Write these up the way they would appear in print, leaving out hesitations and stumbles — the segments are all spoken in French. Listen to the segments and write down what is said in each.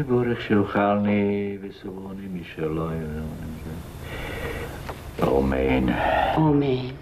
בורך שאוכלני וסורוני משלו. אמן. אמן.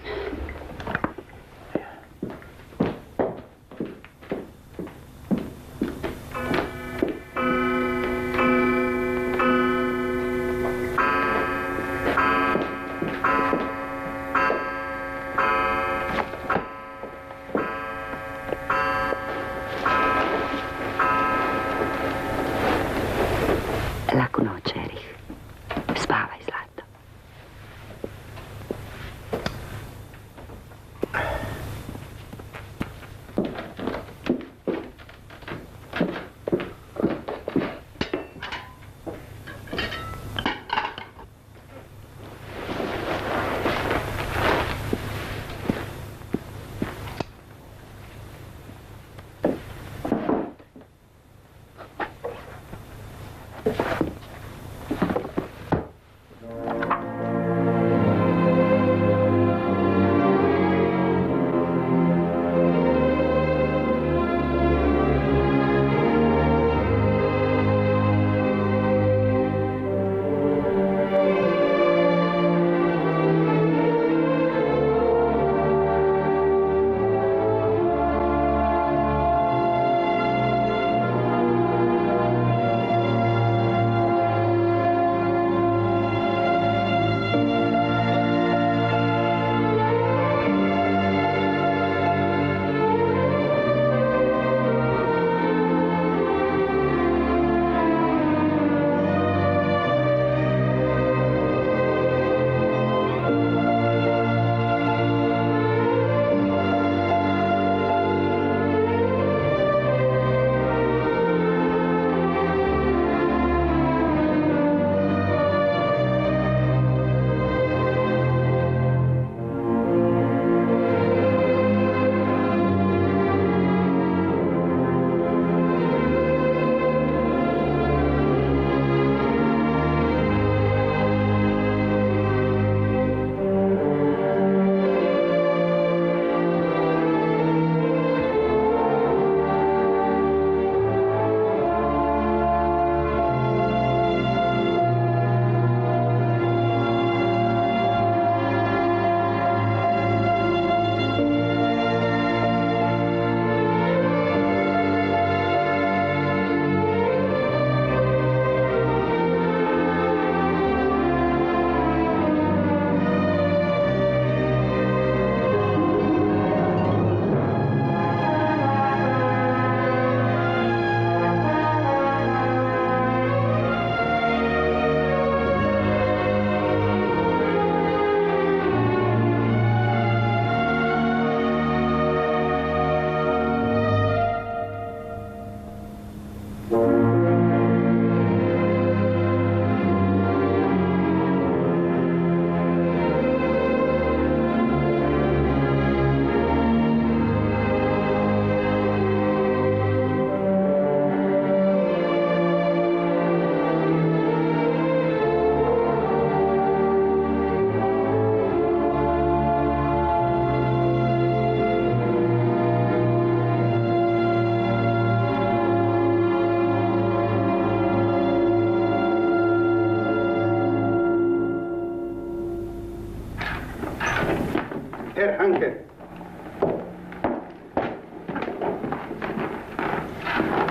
Herr Handke.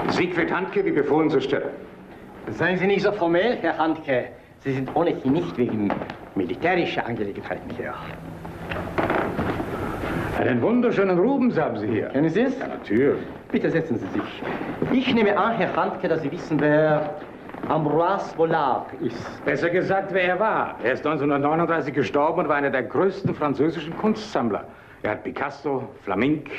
Siegfried Handke, wie befohlen zur Stelle. Seien Sie nicht so formell, Herr Handke. Sie sind ohnehin nicht wegen militärischer Angelegenheiten hier. Einen wunderschönen Rubens haben Sie hier. Kennen Sie es? Ja, natürlich. Bitte setzen Sie sich. Ich nehme an, Herr Handke, dass Sie wissen, wer Ambroise Vollard ist. Besser gesagt, wer er war. Er ist 1939 gestorben und war einer der größten französischen Kunstsammler. Er hat Picasso, Flamenc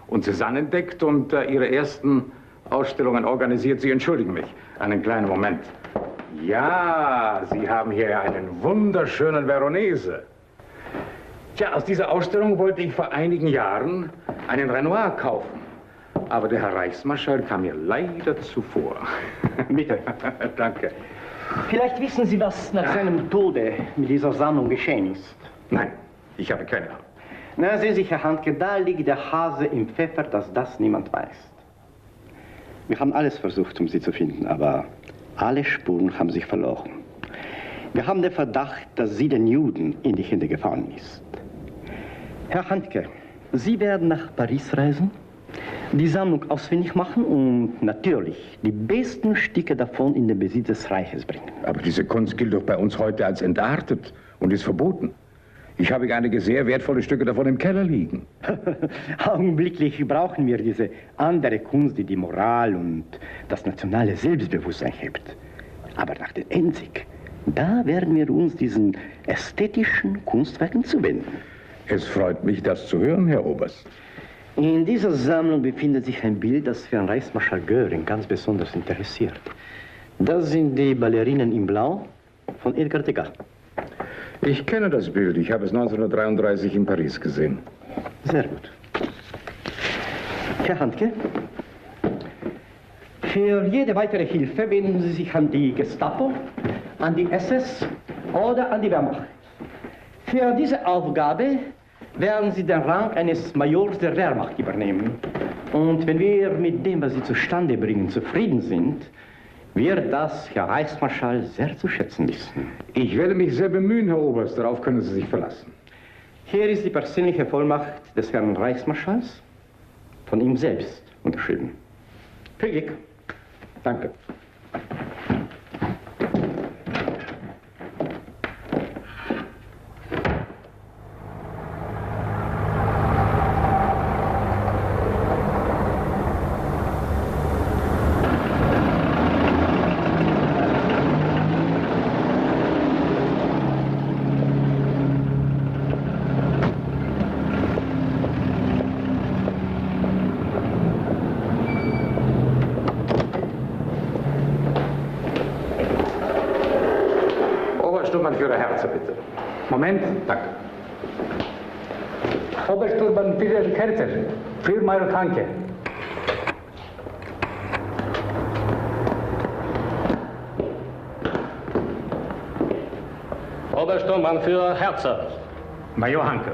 und Cézanne entdeckt und ihre ersten Ausstellungen organisiert. Sie entschuldigen mich. Einen kleinen Moment. Ja, Sie haben hier einen wunderschönen Veronese. Tja, aus dieser Ausstellung wollte ich vor einigen Jahren einen Renoir kaufen. Aber der Herr Reichsmarschall kam mir leider zuvor. Bitte. Danke. Vielleicht wissen Sie, was nach seinem Tode mit dieser Sammlung geschehen ist. Nein, ich habe keine Ahnung. Na, sehen Sie, Herr Handke, da liegt der Hase im Pfeffer, dass das niemand weiß. Wir haben alles versucht, um Sie zu finden, aber alle Spuren haben sich verloren. Wir haben den Verdacht, dass Sie den Juden in die Hände gefallen ist. Herr Handke, Sie werden nach Paris reisen, die Sammlung ausfindig machen und natürlich die besten Stücke davon in den Besitz des Reiches bringen. Aber diese Kunst gilt doch bei uns heute als entartet und ist verboten. Ich habe einige sehr wertvolle Stücke davon im Keller liegen. Augenblicklich brauchen wir diese andere Kunst, die die Moral und das nationale Selbstbewusstsein hebt. Aber nach dem Endsieg, da werden wir uns diesen ästhetischen Kunstwerken zuwenden. Es freut mich, das zu hören, Herr Oberst. In dieser Sammlung befindet sich ein Bild, das für Herrn Reichsmarschall Göring ganz besonders interessiert. Das sind die Ballerinen in Blau von Edgar Degas. Ich kenne das Bild. Ich habe es 1933 in Paris gesehen. Sehr gut. Herr Handke, für jede weitere Hilfe wenden Sie sich an die Gestapo, an die SS oder an die Wehrmacht. Für diese Aufgabe werden Sie den Rang eines Majors der Wehrmacht übernehmen. Und wenn wir mit dem, was Sie zustande bringen, zufrieden sind, wird das Herr Reichsmarschall sehr zu schätzen wissen. Ich werde mich sehr bemühen, Herr Oberst. Darauf können Sie sich verlassen. Hier ist die persönliche Vollmacht des Herrn Reichsmarschalls, von ihm selbst unterschrieben. Viel Glück. Danke. Obersturmbannführer Herzer, bitte. Moment, danke. Obersturmbannführer Herzer, für Major Hanke. Obersturmbannführer Herzer. Major Hanke,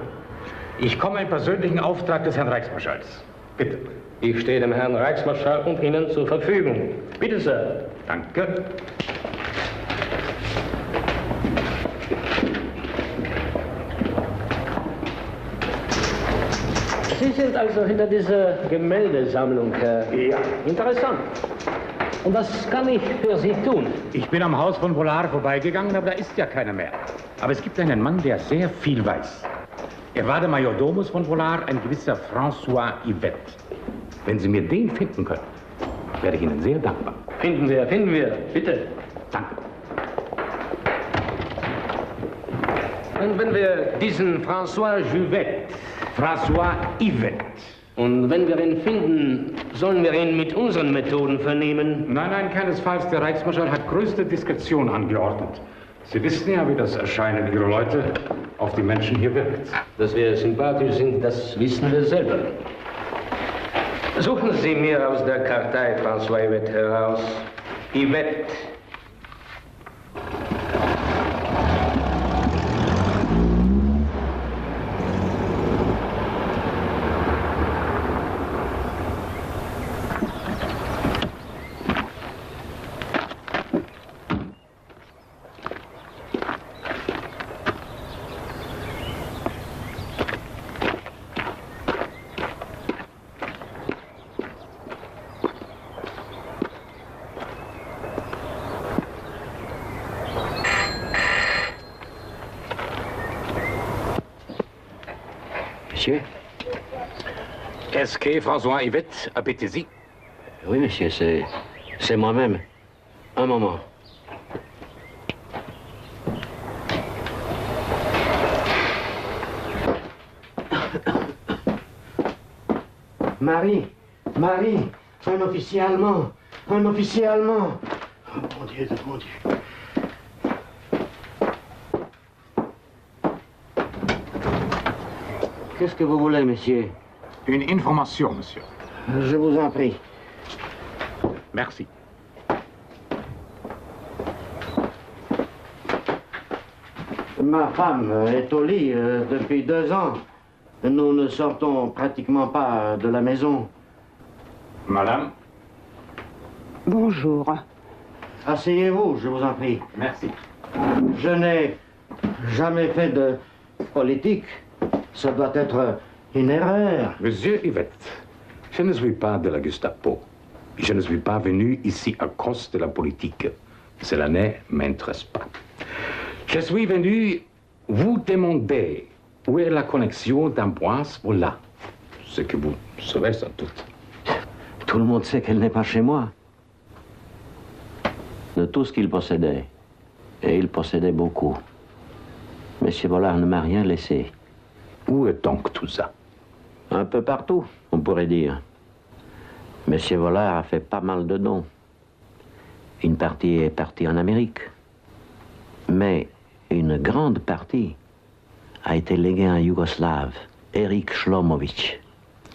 ich komme im persönlichen Auftrag des Herrn Reichsmarschalls. Bitte. Ich stehe dem Herrn Reichsmarschall und Ihnen zur Verfügung. Bitte, Sir. Danke. Sie sind also hinter dieser Gemäldesammlung, Ja. Interessant. Und was kann ich für Sie tun? Ich bin am Haus von Vollard vorbeigegangen, aber da ist ja keiner mehr. Aber es gibt einen Mann, der sehr viel weiß. Er war der Majordomus von Vollard, ein gewisser François Yvette. Wenn Sie mir den finden können, wäre ich Ihnen sehr dankbar. Finden wir. Bitte. Danke. Und wenn wir diesen François Juvet, François Yvette. und wenn wir ihn finden, sollen wir ihn mit unseren Methoden vernehmen? Nein, keinesfalls. Der Reichsmarschall hat größte Diskretion angeordnet. Sie wissen ja, wie das Erscheinen Ihrer Leute auf die Menschen hier wirkt. Dass wir sympathisch sind, das wissen wir selber. Suchen Sie mir aus der Kartei François Yvette heraus. Yvette. Monsieur? Est-ce que François Yvette appétit? Oui, monsieur, c'est moi-même. Un moment. Marie, un officier allemand. Oh, mon Dieu, mon Dieu. Qu'est-ce que vous voulez, monsieur? Une information, monsieur. Je vous en prie. Merci. Ma femme est au lit depuis 2 ans. Nous ne sortons pratiquement pas de la maison. Madame? Bonjour. Asseyez-vous, je vous en prie. Merci. Je n'ai jamais fait de politique. Ça doit être une erreur. Monsieur Yvette, je ne suis pas de la Gestapo. Je ne suis pas venu ici à cause de la politique. Cela ne m'intéresse pas. Je suis venu vous demander où est la connexion d'Ambroise Vollard. Ce que vous savez sans doute. Tout le monde sait qu'elle n'est pas chez moi. De tout ce qu'il possédait, et il possédait beaucoup, Monsieur Vollard ne m'a rien laissé. Où est donc tout ça? Un peu partout, on pourrait dire. Monsieur Vollard a fait pas mal de dons. Une partie est partie en Amérique. Mais une grande partie a été léguée à un Yougoslave, Erik Shlomovitch.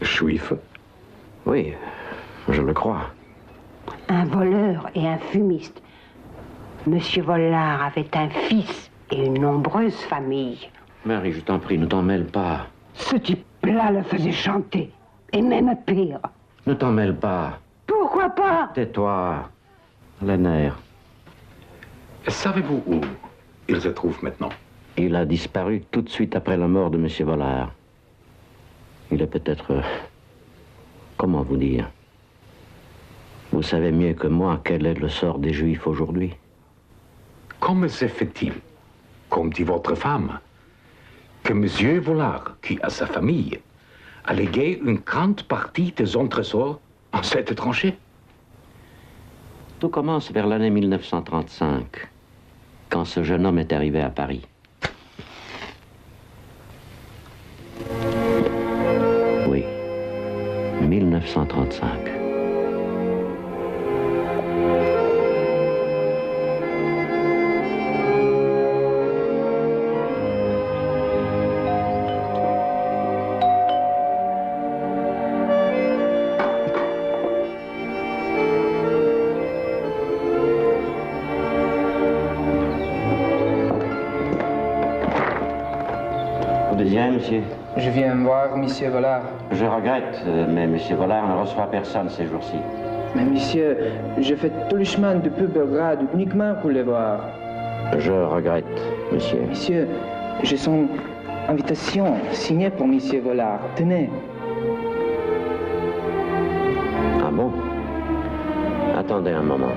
Juif? Oui, je le crois. Un voleur et un fumiste. Monsieur Vollard avait un fils et une nombreuse famille. Marie, je t'en prie, ne t'en mêle pas. Ce type-là le faisait chanter. Et même pire. Ne t'en mêle pas. Pourquoi pas? Tais-toi. Les nerfs. Savez-vous où il se trouve maintenant? Il a disparu tout de suite après la mort de Monsieur Vollard. Il est peut-être... comment vous dire? Vous savez mieux que moi quel est le sort des Juifs aujourd'hui. Comment se fait-il, comme dit votre femme, que Monsieur Vollard, qui a sa famille, a légué une grande partie de son trésor en cette tranchée? Tout commence vers l'année 1935, quand ce jeune homme est arrivé à Paris. Oui, 1935. Monsieur. Je viens voir Monsieur Vollard. Je regrette, mais Monsieur Vollard ne reçoit personne ces jours-ci. Mais monsieur, je fais tout le chemin depuis Belgrade uniquement pour le voir. Je regrette, monsieur. Monsieur, j'ai son invitation signée pour Monsieur Vollard. Tenez. Ah bon? Attendez un moment.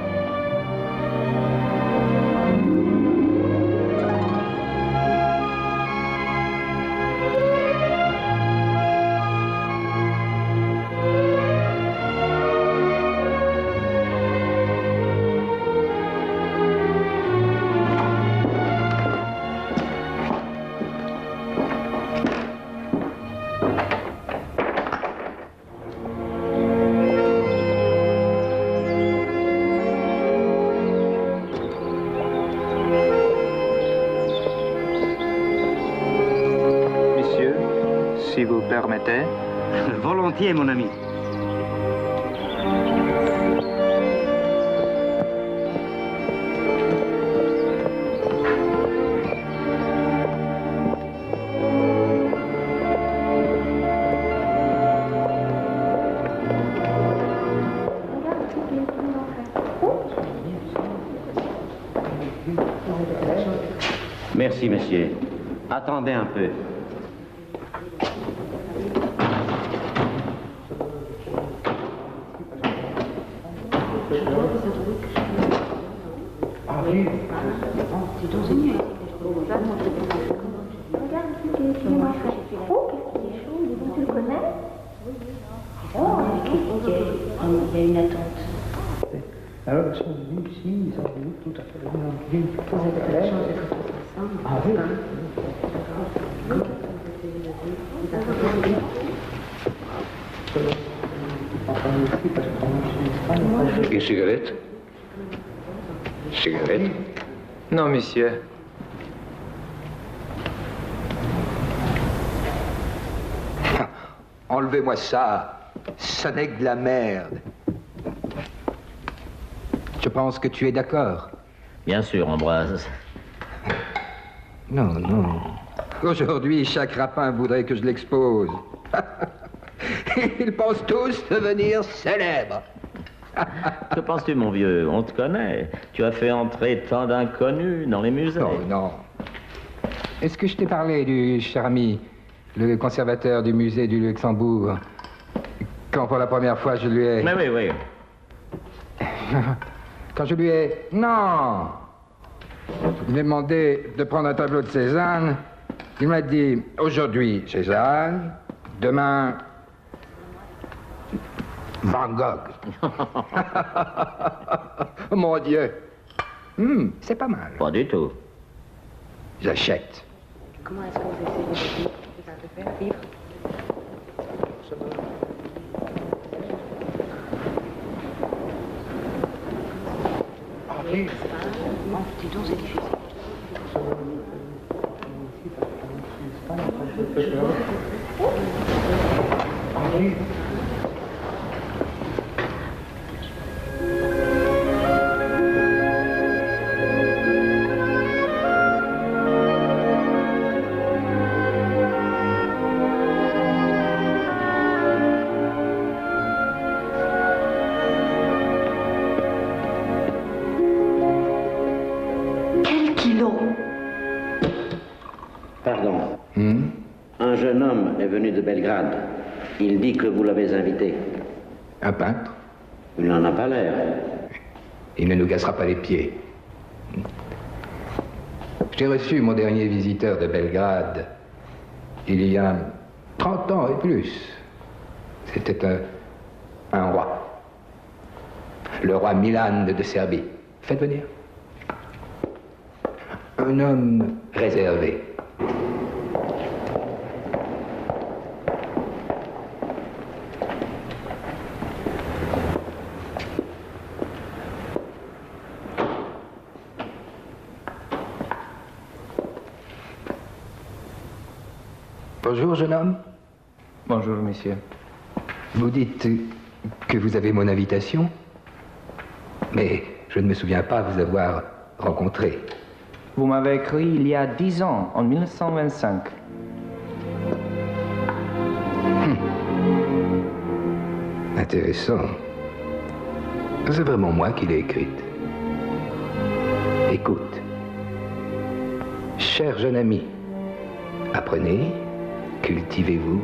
Si vous permettez. Volontiers, mon ami. Merci, monsieur. Attendez un peu. Il y a une attente. Alors, ils sont venus ici, ils sont venus tout à fait. Ah oui. Une cigarette? Cigarette? Non, monsieur. Enlevez-moi ça. Ça n'est que de la merde. Je pense que tu es d'accord. Bien sûr, Ambroise. Non, non. Aujourd'hui, chaque rapin voudrait que je l'expose. Ils pensent tous devenir célèbres. Que penses-tu, mon vieux? On te connaît. Tu as fait entrer tant d'inconnus dans les musées. Oh non. Est-ce que je t'ai parlé du cher ami, le conservateur du musée du Luxembourg, quand pour la première fois je lui ai... Mais oui, oui. Quand je lui ai... Non! Je lui ai demandé de prendre un tableau de Cézanne. Il m'a dit, aujourd'hui, Cézanne, demain... Van Gogh. Mon Dieu. C'est pas mal. Pas du tout. J'achète. Comment est-ce que vous essayez de faire vivre? Oui. Dis donc, c'est difficile. Oui. Pardon. Un jeune homme est venu de Belgrade. Il dit que vous l'avez invité. Un peintre? Il n'en a pas l'air. Il ne nous cassera pas les pieds. J'ai reçu mon dernier visiteur de Belgrade il y a 30 ans et plus. C'était un roi. Le roi Milan de Serbie. Faites venir. Un homme réservé. Bonjour, jeune homme. Bonjour, monsieur. Vous dites que vous avez mon invitation, mais je ne me souviens pas vous avoir rencontré. Vous m'avez écrit il y a 10 ans, en 1925. Intéressant. C'est vraiment moi qui l'ai écrite. Écoute. Cher jeune ami, apprenez, cultivez-vous,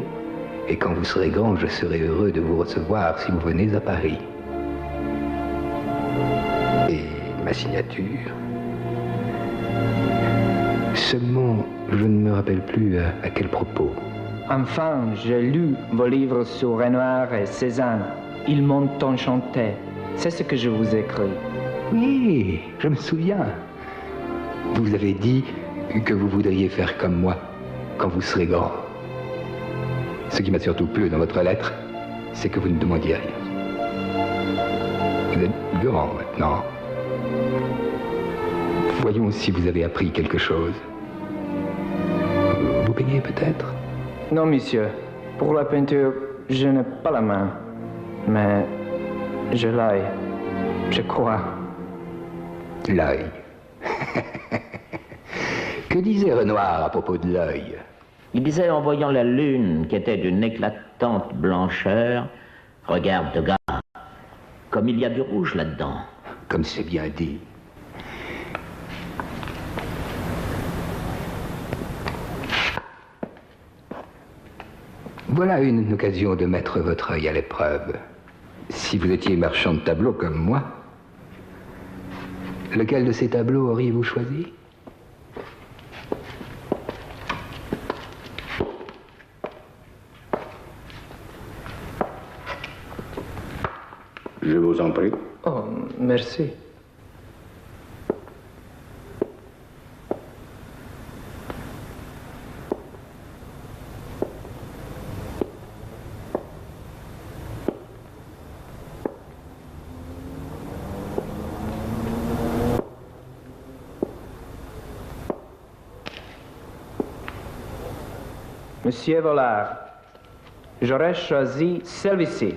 et quand vous serez grand, je serai heureux de vous recevoir si vous venez à Paris. Et ma signature. Seulement, je ne me rappelle plus à quel propos. Enfin, j'ai lu vos livres sur Renoir et Cézanne. Ils m'ont enchanté. C'est ce que je vous écris. Oui, je me souviens. Vous avez dit que vous voudriez faire comme moi quand vous serez grand. Ce qui m'a surtout plu dans votre lettre, c'est que vous ne demandiez rien. Vous êtes grand maintenant. Voyons si vous avez appris quelque chose. Vous peignez peut-être? Non, monsieur. Pour la peinture, je n'ai pas la main. Mais j'ai l'œil. Je crois. L'œil. Que disait Renoir à propos de l'œil? Il disait en voyant la lune, qui était d'une éclatante blancheur, « Regarde, gars, comme il y a du rouge là-dedans. » Comme c'est bien dit. Voilà une occasion de mettre votre œil à l'épreuve. Si vous étiez marchand de tableaux comme moi, lequel de ces tableaux auriez-vous choisi? Je vous en prie. Oh, merci. Monsieur Vollard, j'aurais choisi celui-ci.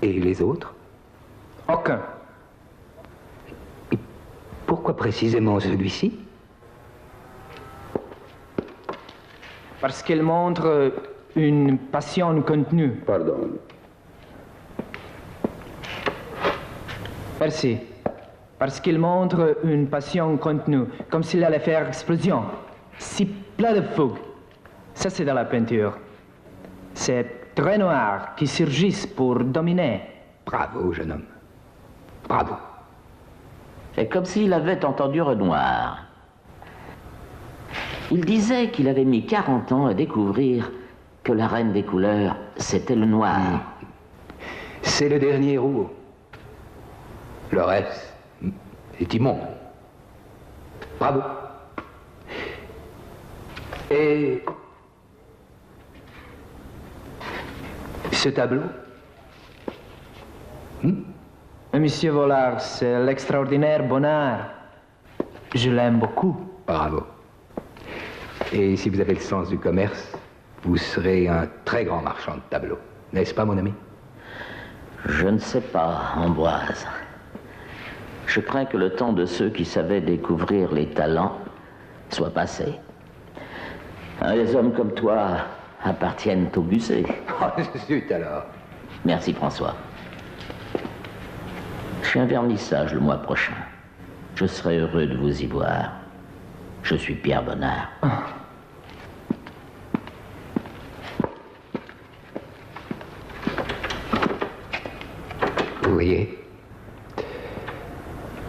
Et les autres? Aucun. Et pourquoi précisément celui-ci? Parce qu'il montre une passion contenue. Pardon. Merci. Parce qu'il montre une passion contenue, comme s'il allait faire explosion. Si plein de fougue. Ça, c'est dans la peinture. C'est très noir qui surgissent pour dominer. Bravo, jeune homme. Bravo. C'est comme s'il avait entendu Renoir. Il disait qu'il avait mis 40 ans à découvrir que la reine des couleurs, c'était le noir. C'est le dernier rouleau. Le reste est immonde. Bravo. Et ce tableau? Monsieur Vollard, c'est l'extraordinaire Bonnard. Je l'aime beaucoup. Bravo. Et si vous avez le sens du commerce, vous serez un très grand marchand de tableaux. N'est-ce pas, mon ami? Je ne sais pas, Ambroise. Je crains que le temps de ceux qui savaient découvrir les talents soit passé. Les hommes comme toi appartiennent au musée. Oh, zut alors. Merci, François. J'ai un vernissage le mois prochain. Je serai heureux de vous y voir. Je suis Pierre Bonnard. Vous voyez,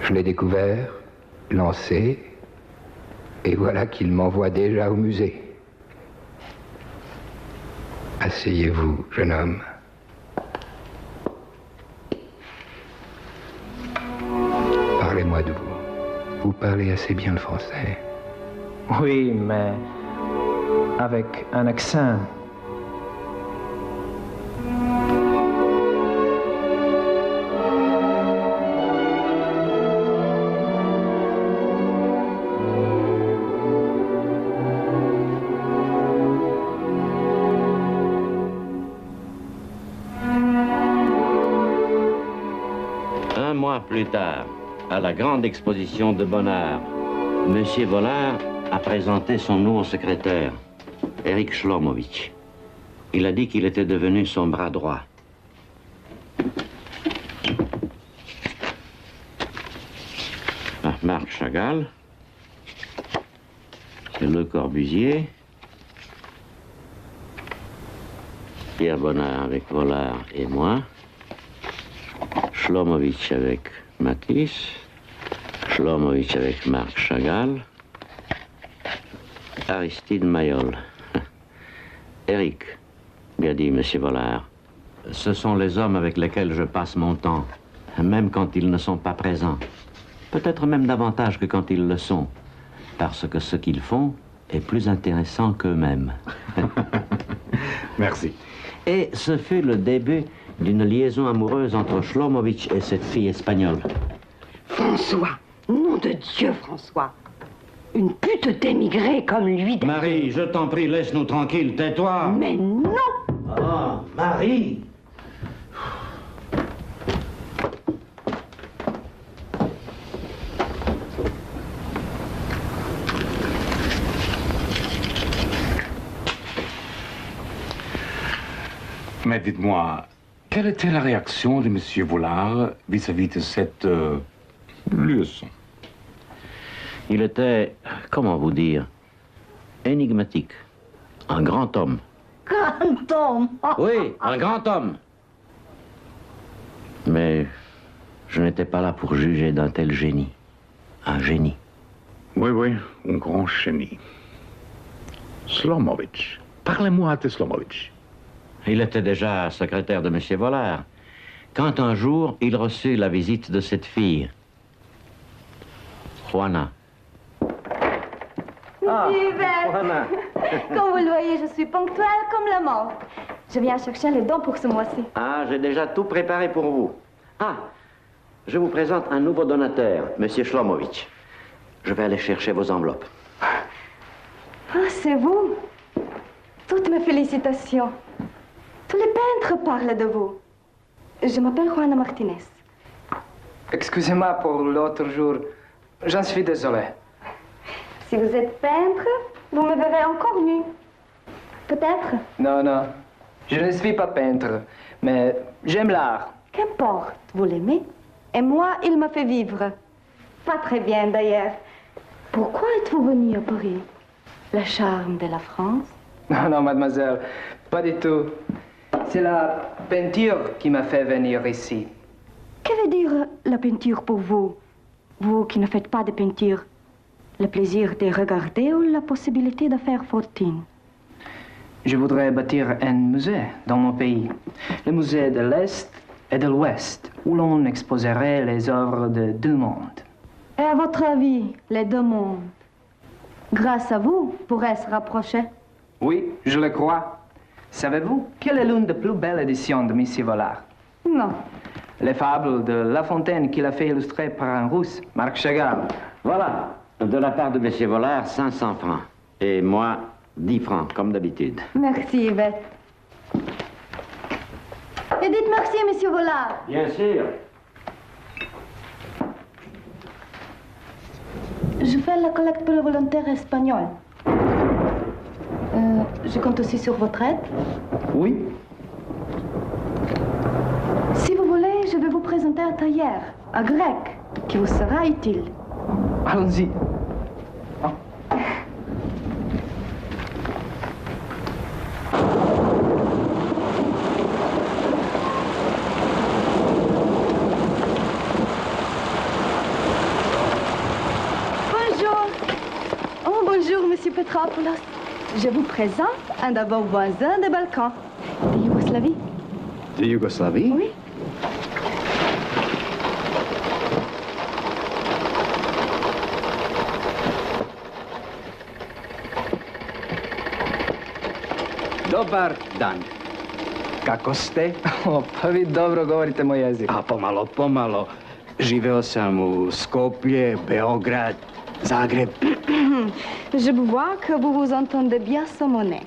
je l'ai découvert, lancé, et voilà qu'il m'envoie déjà au musée. Asseyez-vous, jeune homme. Parlez-moi de vous. Vous parlez assez bien le français. Oui, mais avec un accent. Un mois plus tard, à la grande exposition de Bonnard, Monsieur Vollard a présenté son nouveau secrétaire, Éric Shlomovitch. Il a dit qu'il était devenu son bras droit. Marc Chagall, c'est Le Corbusier, Pierre Bonnard avec Vollard et moi, Shlomovitch avec Matisse, Shlomovitch avec Marc Chagall, Aristide Maillol. Éric, bien dit, Monsieur Vollard. Ce sont les hommes avec lesquels je passe mon temps, même quand ils ne sont pas présents. Peut-être même davantage que quand ils le sont, parce que ce qu'ils font est plus intéressant qu'eux-mêmes. Merci. Et ce fut le début d'une liaison amoureuse entre Shlomovitch et cette fille espagnole. François, nom de Dieu, François. Une pute d'émigré comme lui. Marie, je t'en prie, laisse-nous tranquilles, tais-toi. Mais non! Oh, Marie! Mais dites-moi, quelle était la réaction de M. Vollard vis-à-vis de cette liaison? Il était, comment vous dire, énigmatique. Un grand homme. Grand homme! Oui, un grand homme. Mais je n'étais pas là pour juger d'un tel génie. Un génie. Oui, oui, un grand génie. Shlomovitch. Parlez-moi de Shlomovitch. Il était déjà secrétaire de M. Vollard, quand un jour il reçut la visite de cette fille, Juana. Juana. Comme vous le voyez, je suis ponctuelle comme la mort. Je viens chercher les dons pour ce mois-ci. Ah, j'ai déjà tout préparé pour vous. Ah, je vous présente un nouveau donateur, M. Shlomovitch. Je vais aller chercher vos enveloppes. Ah, c'est vous. Toutes mes félicitations. Tous les peintres parlent de vous. Je m'appelle Juana Martinez. Excusez-moi pour l'autre jour. J'en suis désolé. Si vous êtes peintre, vous me verrez encore nue. Peut-être. Non, non. Je ne suis pas peintre, mais j'aime l'art. Qu'importe, vous l'aimez. Et moi, il m'a fait vivre. Pas très bien d'ailleurs. Pourquoi êtes-vous venu à Paris? Le charme de la France? Non, non, mademoiselle, pas du tout. C'est la peinture qui m'a fait venir ici. Que veut dire la peinture pour vous? Vous qui ne faites pas de peinture. Le plaisir de regarder ou la possibilité de faire fortune? Je voudrais bâtir un musée dans mon pays. Le musée de l'Est et de l'Ouest, où l'on exposerait les œuvres de deux mondes. Et à votre avis, les deux mondes, grâce à vous, pourraient se rapprocher? Oui, je le crois. Savez-vous quelle est l'une des plus belles éditions de Monsieur Vollard? Non. Les fables de La Fontaine qu'il a fait illustrer par un Russe, Marc Chagall. Voilà, de la part de M. Vollard, 500 francs. Et moi, 10 francs, comme d'habitude. Merci, Yvette. Et dites merci, Monsieur Vollard. Bien sûr. Je fais la collecte pour le volontaire espagnol. Je compte aussi sur votre aide. Oui. Si vous voulez, je vais vous présenter un tailleur, un grec, qui vous sera utile. Allons-y. Bonjour. Oh, bonjour, Monsieur Petropoulos. Je vous présente un de vos voisins des Balkans, de Yougoslavie. De Yougoslavie? Oui. Dobar dan. Kako ste? O, pa vi dobro govorite moj jezik. A pomalo, pomalo. Živeo sam u Skoplje, Beograd, Zagreb. Je vois que vous vous entendez bien sans monnaie.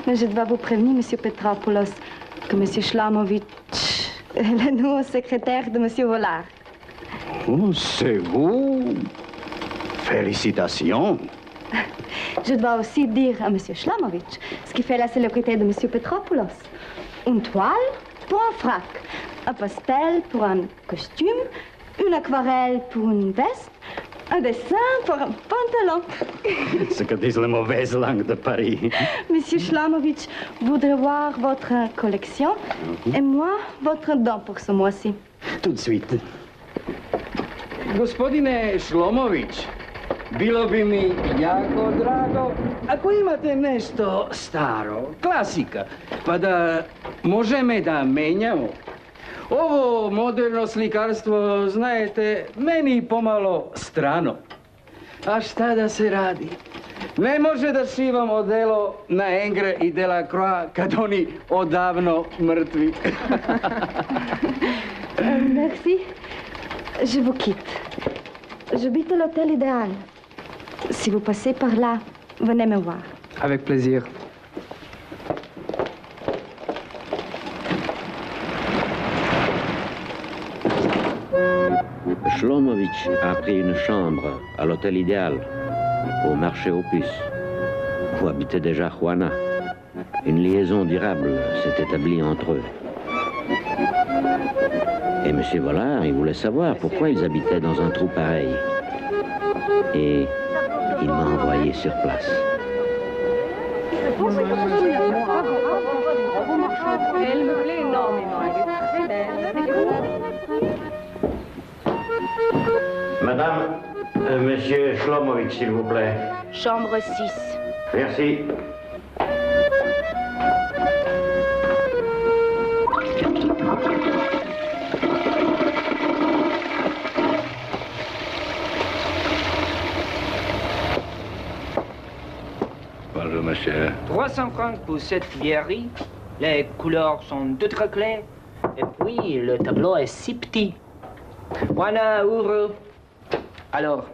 Mais je dois vous prévenir, Monsieur Petropoulos, que Monsieur Schlamovitch est le nouveau secrétaire de Monsieur Vollard. Oh, c'est vous? Félicitations. Je dois aussi dire à Monsieur Schlamovitch ce qui fait la célébrité de Monsieur Petropoulos. Une toile pour un frac, un pastel pour un costume, une aquarelle pour une veste, un dessin pour un pantalon. Ce que disent les mauvaises langues de Paris. Monsieur Schlamovitch voudrait voir votre collection et moi votre don pour ce mois-ci. Tout de suite. Gospodine Šlomović, bilo bi mi jako drago ako imate nešto staro, klasika, pa da možemo da menjamo. Ovo moderno slikarstvo, znajete, meni pomalo strano. A šta da se radi? Ne može da šivam odelo na Ingres i Delacroix kad oni odavno mrtvi. Merci. Je vous quitte. J'habite à l'hôtel Idéal. Si vous passez par là, venez me voir. Avec plaisir. Shlomovitch a pris une chambre à l'hôtel Idéal, au marché aux puces, où habitait déjà Juana. Une liaison durable s'est établie entre eux. Et M. Vollard, il voulait savoir pourquoi ils habitaient dans un trou pareil. Et il m'a envoyé sur place. Elle me plaît énormément, elle est très belle. Madame, Monsieur Shlomovitch, s'il vous plaît. Chambre 6. Merci. Bonjour, ma chère. 300 francs pour cette vieillerie. Les couleurs sont de très claires. Et puis, le tableau est si petit. Voilà, ouvre. Alors,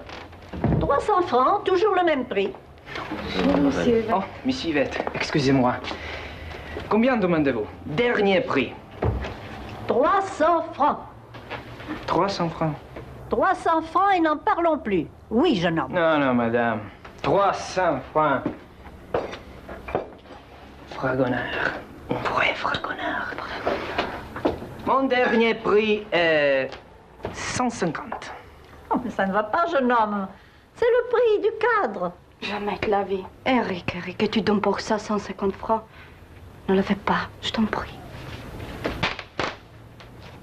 300 francs, toujours le même prix. Monsieur. Oh, Miss Yvette, excusez-moi. Combien demandez-vous? Dernier prix. 300 francs. 300 francs. 300 francs et n'en parlons plus. Oui, jeune homme. Non, non, madame. 300 francs. fragonard. Un vrai fragonard. Mon dernier prix est 150. Oh, mais ça ne va pas, jeune homme. C'est le prix du cadre. Jamais de la vie. Eric, que tu donnes pour ça 150 francs. Ne le fais pas, je t'en prie.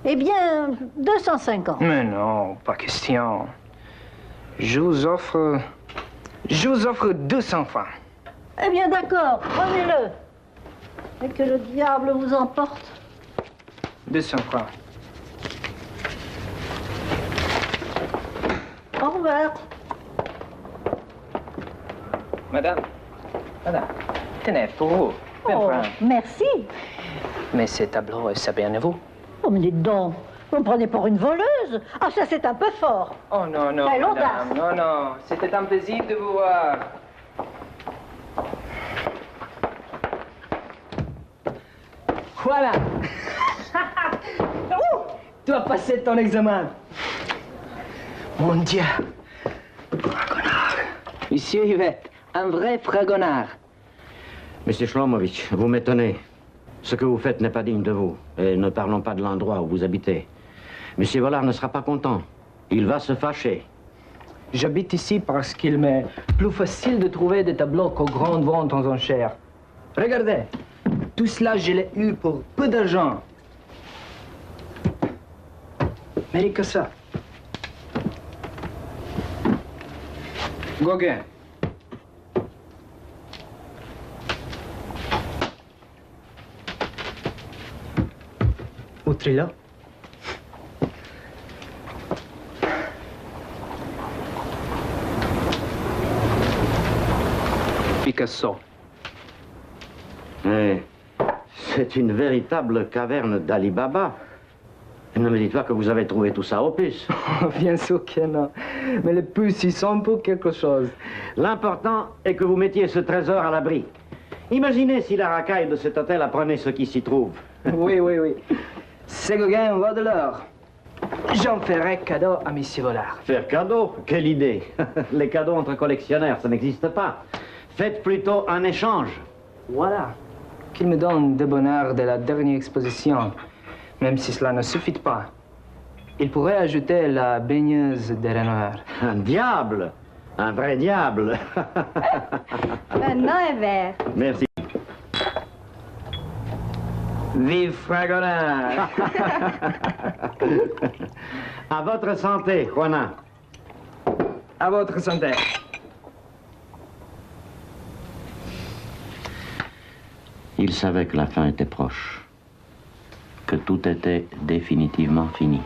Eh bien, 250. Mais non, pas question. Je vous offre 200 francs. Eh bien, d'accord, prenez-le. Et que le diable vous emporte. 200 francs. Au revoir. Madame, tenez, pour vous. 20 Oh, francs. merci. Mais ces tableaux, c'est bien à vous. Oh, mais dites donc, vous me prenez pour une voleuse. Ah, ça, c'est un peu fort. Oh non, non, Quelle madame, audace. non, c'était un plaisir de vous voir. Voilà. Tu as passé ton examen. Mon Dieu. Fragonard. Monsieur Yvette, un vrai fragonard. Monsieur Shlomovitch, vous m'étonnez. Ce que vous faites n'est pas digne de vous. Et ne parlons pas de l'endroit où vous habitez. Monsieur Vollard ne sera pas content. Il va se fâcher. J'habite ici parce qu'il m'est plus facile de trouver des tableaux qu'aux grandes ventes aux enchères. Regardez, tout cela, je l'ai eu pour peu d'argent. Mais rien que ça. Gauguin. Utrillo. Picasso. C'est une véritable caverne d'Ali Baba. Ne me dites pas que vous avez trouvé tout ça aux puces. Bien sûr que non. Mais les puces, ils sont pour quelque chose. L'important est que vous mettiez ce trésor à l'abri. Imaginez si la racaille de cet hôtel apprenait ce qui s'y trouve. Oui. Ces Gauguin vaut de l'or. J'en ferai cadeau à Monsieur Vollard. Faire cadeau? Quelle idée! Les cadeaux entre collectionneurs, ça n'existe pas. Faites plutôt un échange. Voilà. Qu'il me donne des bonheurs de la dernière exposition. Même si cela ne suffit pas. Il pourrait ajouter la baigneuse de Renoir. Un diable! Un vrai diable! Maintenant est vert. Merci. Vive Fragonard! À votre santé, Juana. À votre santé. Il savait que la fin était proche, que tout était définitivement fini.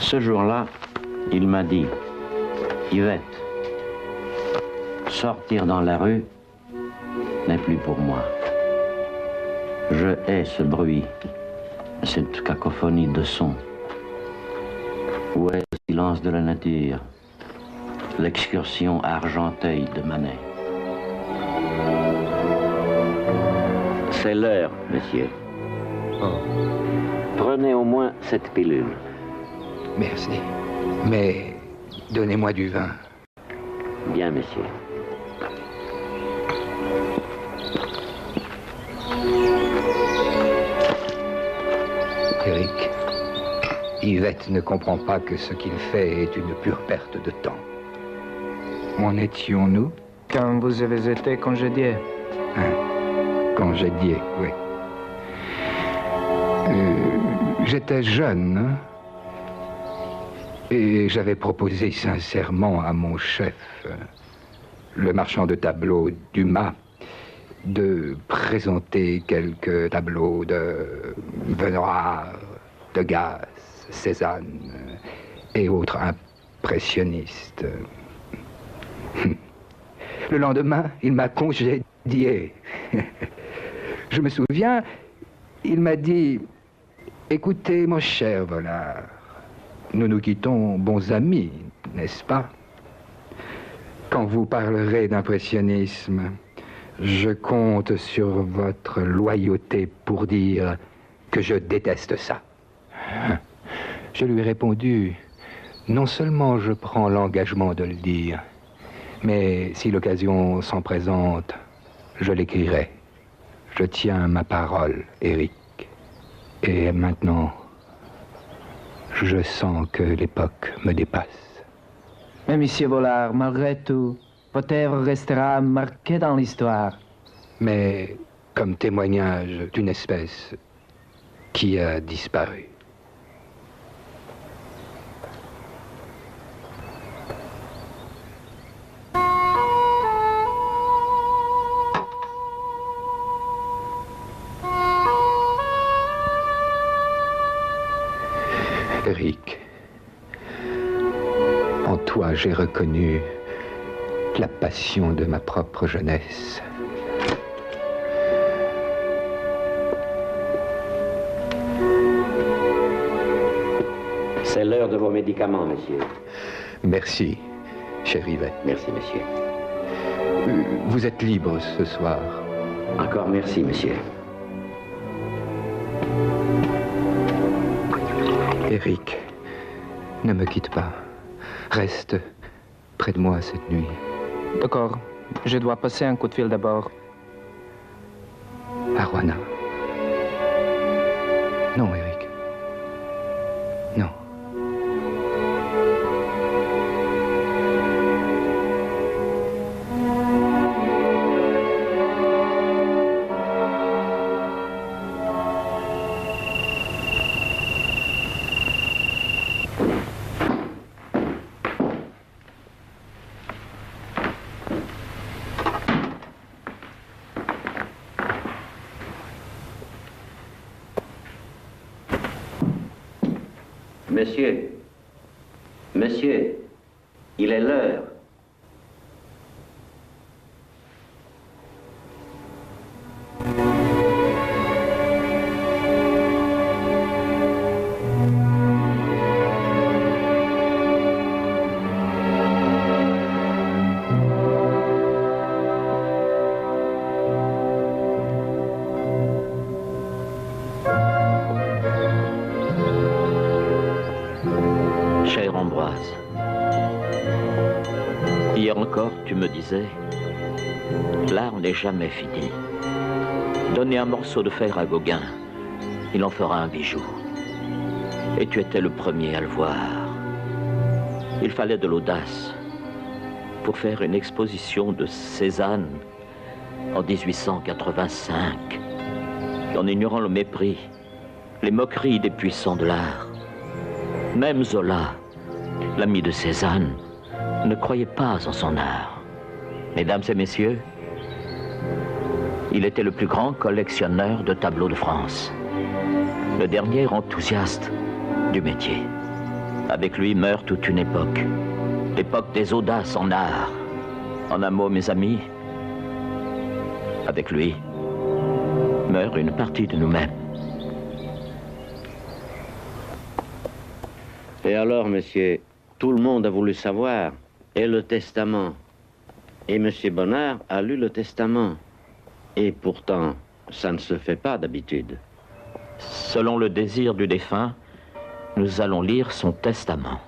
Ce jour-là, il m'a dit, Yvette, sortir dans la rue n'est plus pour moi. Je hais ce bruit, cette cacophonie de sons. Où est le silence de la nature, l'excursion à Argenteuil de Manet? C'est l'heure, messieurs. Prenez au moins cette pilule. Merci. Mais donnez-moi du vin. Bien, messieurs. Eric, Yvette ne comprend pas que ce qu'il fait est une pure perte de temps. Où en étions-nous? Quand vous avez été congédié. Congédié, oui. J'étais jeune et j'avais proposé sincèrement à mon chef, le marchand de tableaux Dumas, de présenter quelques tableaux de Renoir, Degas, Cézanne et autres impressionnistes. Le lendemain, il m'a congédié. Je me souviens, il m'a dit, écoutez, mon cher Vollard, nous nous quittons bons amis, n'est-ce pas? Quand vous parlerez d'impressionnisme, je compte sur votre loyauté pour dire que je déteste ça. Je lui ai répondu, Non seulement je prends l'engagement de le dire, mais si l'occasion s'en présente, je l'écrirai. Je tiens ma parole, Éric. Et maintenant, je sens que l'époque me dépasse. Mais monsieur Vollard, malgré tout, votre œuvre restera marquée dans l'histoire. Mais comme témoignage d'une espèce qui a disparu. Éric, en toi j'ai reconnu la passion de ma propre jeunesse. C'est l'heure de vos médicaments, monsieur. Merci, cher Yvette. Merci, monsieur. Vous êtes libre ce soir. Encore merci, monsieur. Éric, ne me quitte pas. Reste près de moi cette nuit. D'accord. Je dois passer un coup de fil d'abord. À Roanna. Non, Éric. Non. Monsieur, monsieur, il est l'heure. Chère Ambroise, hier encore tu me disais, l'art n'est jamais fini. Donnez un morceau de fer à Gauguin, il en fera un bijou. Et tu étais le premier à le voir. Il fallait de l'audace pour faire une exposition de Cézanne en 1885, en ignorant le mépris, les moqueries des puissants de l'art. Même Zola, l'ami de Cézanne, ne croyait pas en son art. Mesdames et messieurs, il était le plus grand collectionneur de tableaux de France, le dernier enthousiaste du métier. Avec lui meurt toute une époque, l'époque des audaces en art. En un mot, mes amis, avec lui meurt une partie de nous-mêmes. Et alors, monsieur, tout le monde a voulu savoir, et le testament. Et monsieur Bonnard a lu le testament. Et pourtant, ça ne se fait pas d'habitude. Selon le désir du défunt, nous allons lire son testament.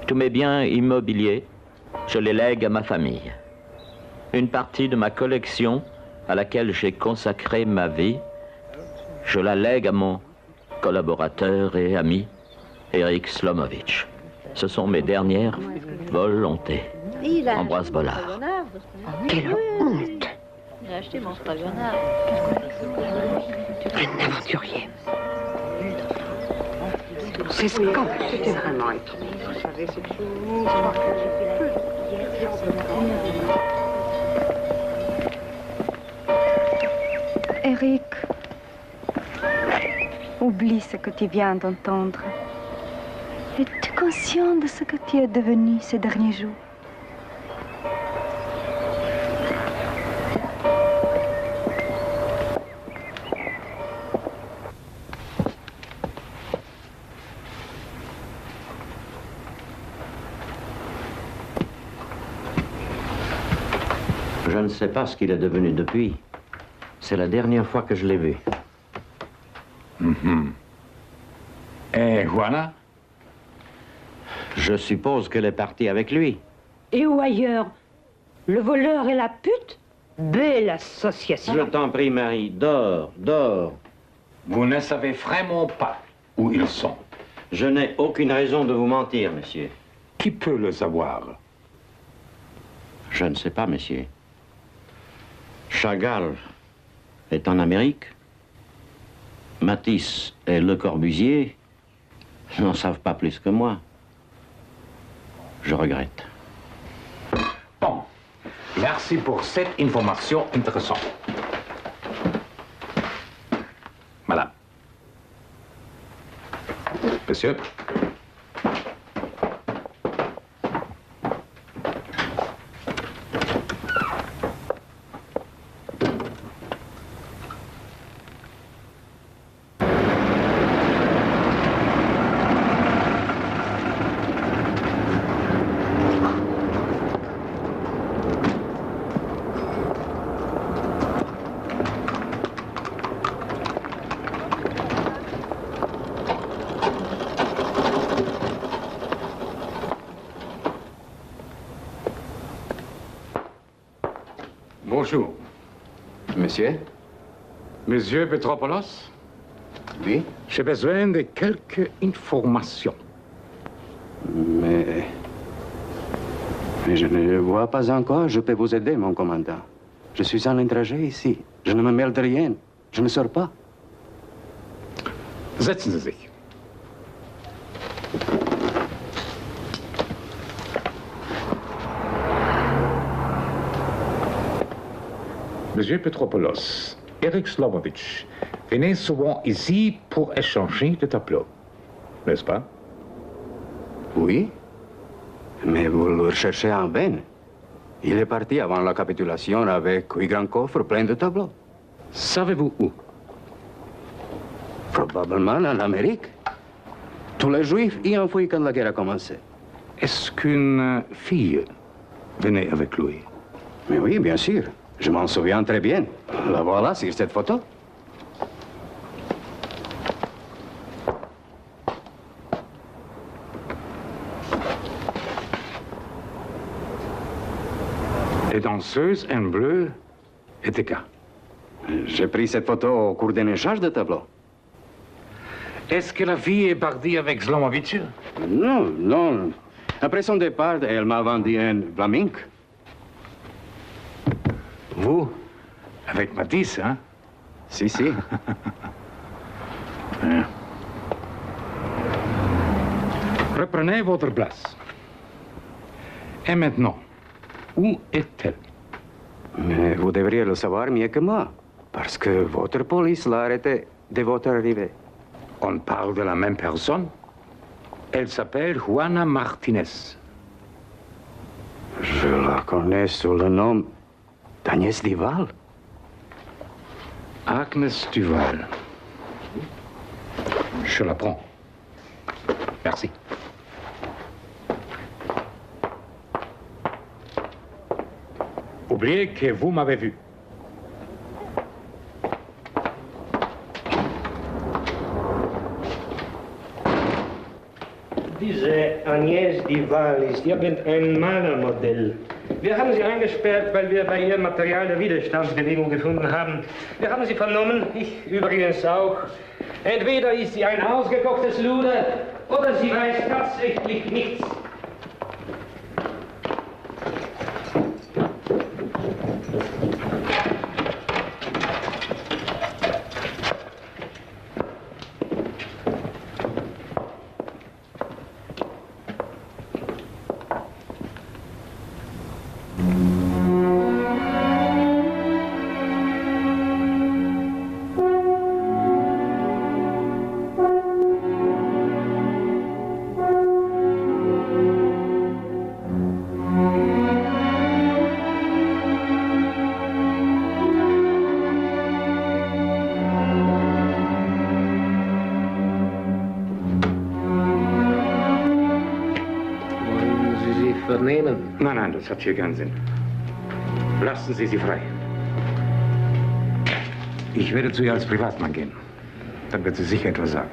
Tous mes biens immobiliers, je les lègue à ma famille. Une partie de ma collection, à laquelle j'ai consacré ma vie, je la lègue à mon collaborateur et ami, Éric Slomovitch. Ce sont mes dernières volontés. Ambroise Vollard. Quelle honte! Il a acheté mon spagonard. Un aventurier. C'est scandaleux. C'était vraiment étrange. Vous savez, c'est tout. Éric, oublie ce que tu viens d'entendre. Es-tu conscient de ce que tu es devenu ces derniers jours? Je ne sais pas ce qu'il est devenu depuis. C'est la dernière fois que je l'ai vu. Et Juana? Je suppose qu'elle est partie avec lui. Et où ailleurs? Le voleur et la pute? Belle association. Je t'en prie, Marie, dors, dors. Vous ne savez vraiment pas où ils sont. Je n'ai aucune raison de vous mentir, monsieur. Qui peut le savoir? Je ne sais pas, monsieur. Chagall est en Amérique. Matisse et Le Corbusier n'en savent pas plus que moi. Je regrette. Bon, merci pour cette information intéressante. Madame. Monsieur. Bonjour. Monsieur? Monsieur Petropoulos? Oui? J'ai besoin de quelques informations. Mais je ne le vois pas encore. Je peux vous aider, mon commandant. Je suis en trajet ici. Je ne me mêle de rien. Je ne sors pas. Setzen Sie sich. Monsieur Petropoulos, Eric Slomovitch venait souvent ici pour échanger des tableaux, n'est-ce pas? Oui, mais vous le recherchez en vain. Il est parti avant la capitulation avec 8 grands coffres pleins de tableaux. Savez-vous où? Probablement en Amérique. Tous les Juifs y ont fui quand la guerre a commencé. Est-ce qu'une fille venait avec lui? Mais oui, bien sûr. Je m'en souviens très bien. La voilà sur cette photo. Les danseuses en bleu étaient quand? J'ai pris cette photo au cours d'un échange de tableaux. Est-ce que la fille est partie avec Slomovitch? Non, non. Après son départ, elle m'a vendu un flamenco. Vous? Avec Matisse, hein? Si, si. Reprenez votre place. Et maintenant, où est-elle? Mais vous devriez le savoir mieux que moi, parce que votre police l'a arrêtée de votre arrivée. On parle de la même personne? Elle s'appelle Juana Martinez. Je la connais sous le nom d'Agnès Duval. Agnès Duval. Je la prends. Merci. Oubliez que vous m'avez vu. Diese Agnès Duval ist irgendein Malermodell. Wir haben sie eingesperrt, weil wir bei ihr Material der Widerstandsbewegung gefunden haben. Wir haben sie vernommen, ich übrigens auch. Entweder ist sie ein ausgekochtes Luder, oder sie weiß tatsächlich nichts. Nein, das hat hier keinen Sinn. Lassen Sie sie frei. Ich werde zu ihr als Privatmann gehen. Dann wird sie sicher etwas sagen.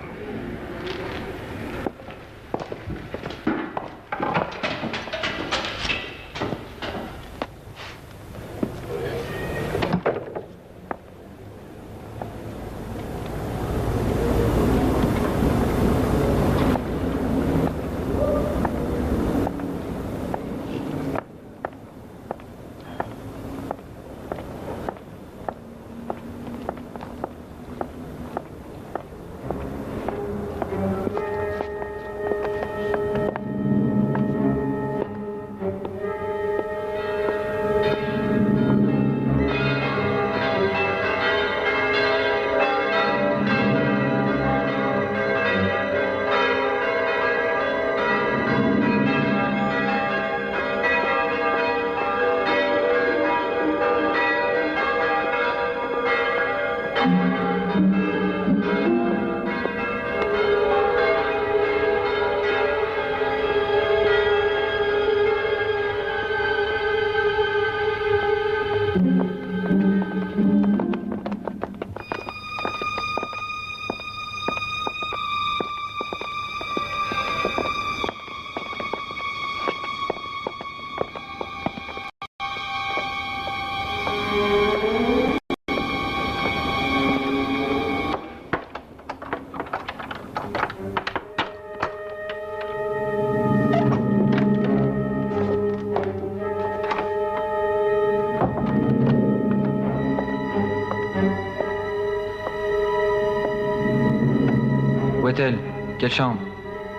Où est-elle? Quelle chambre?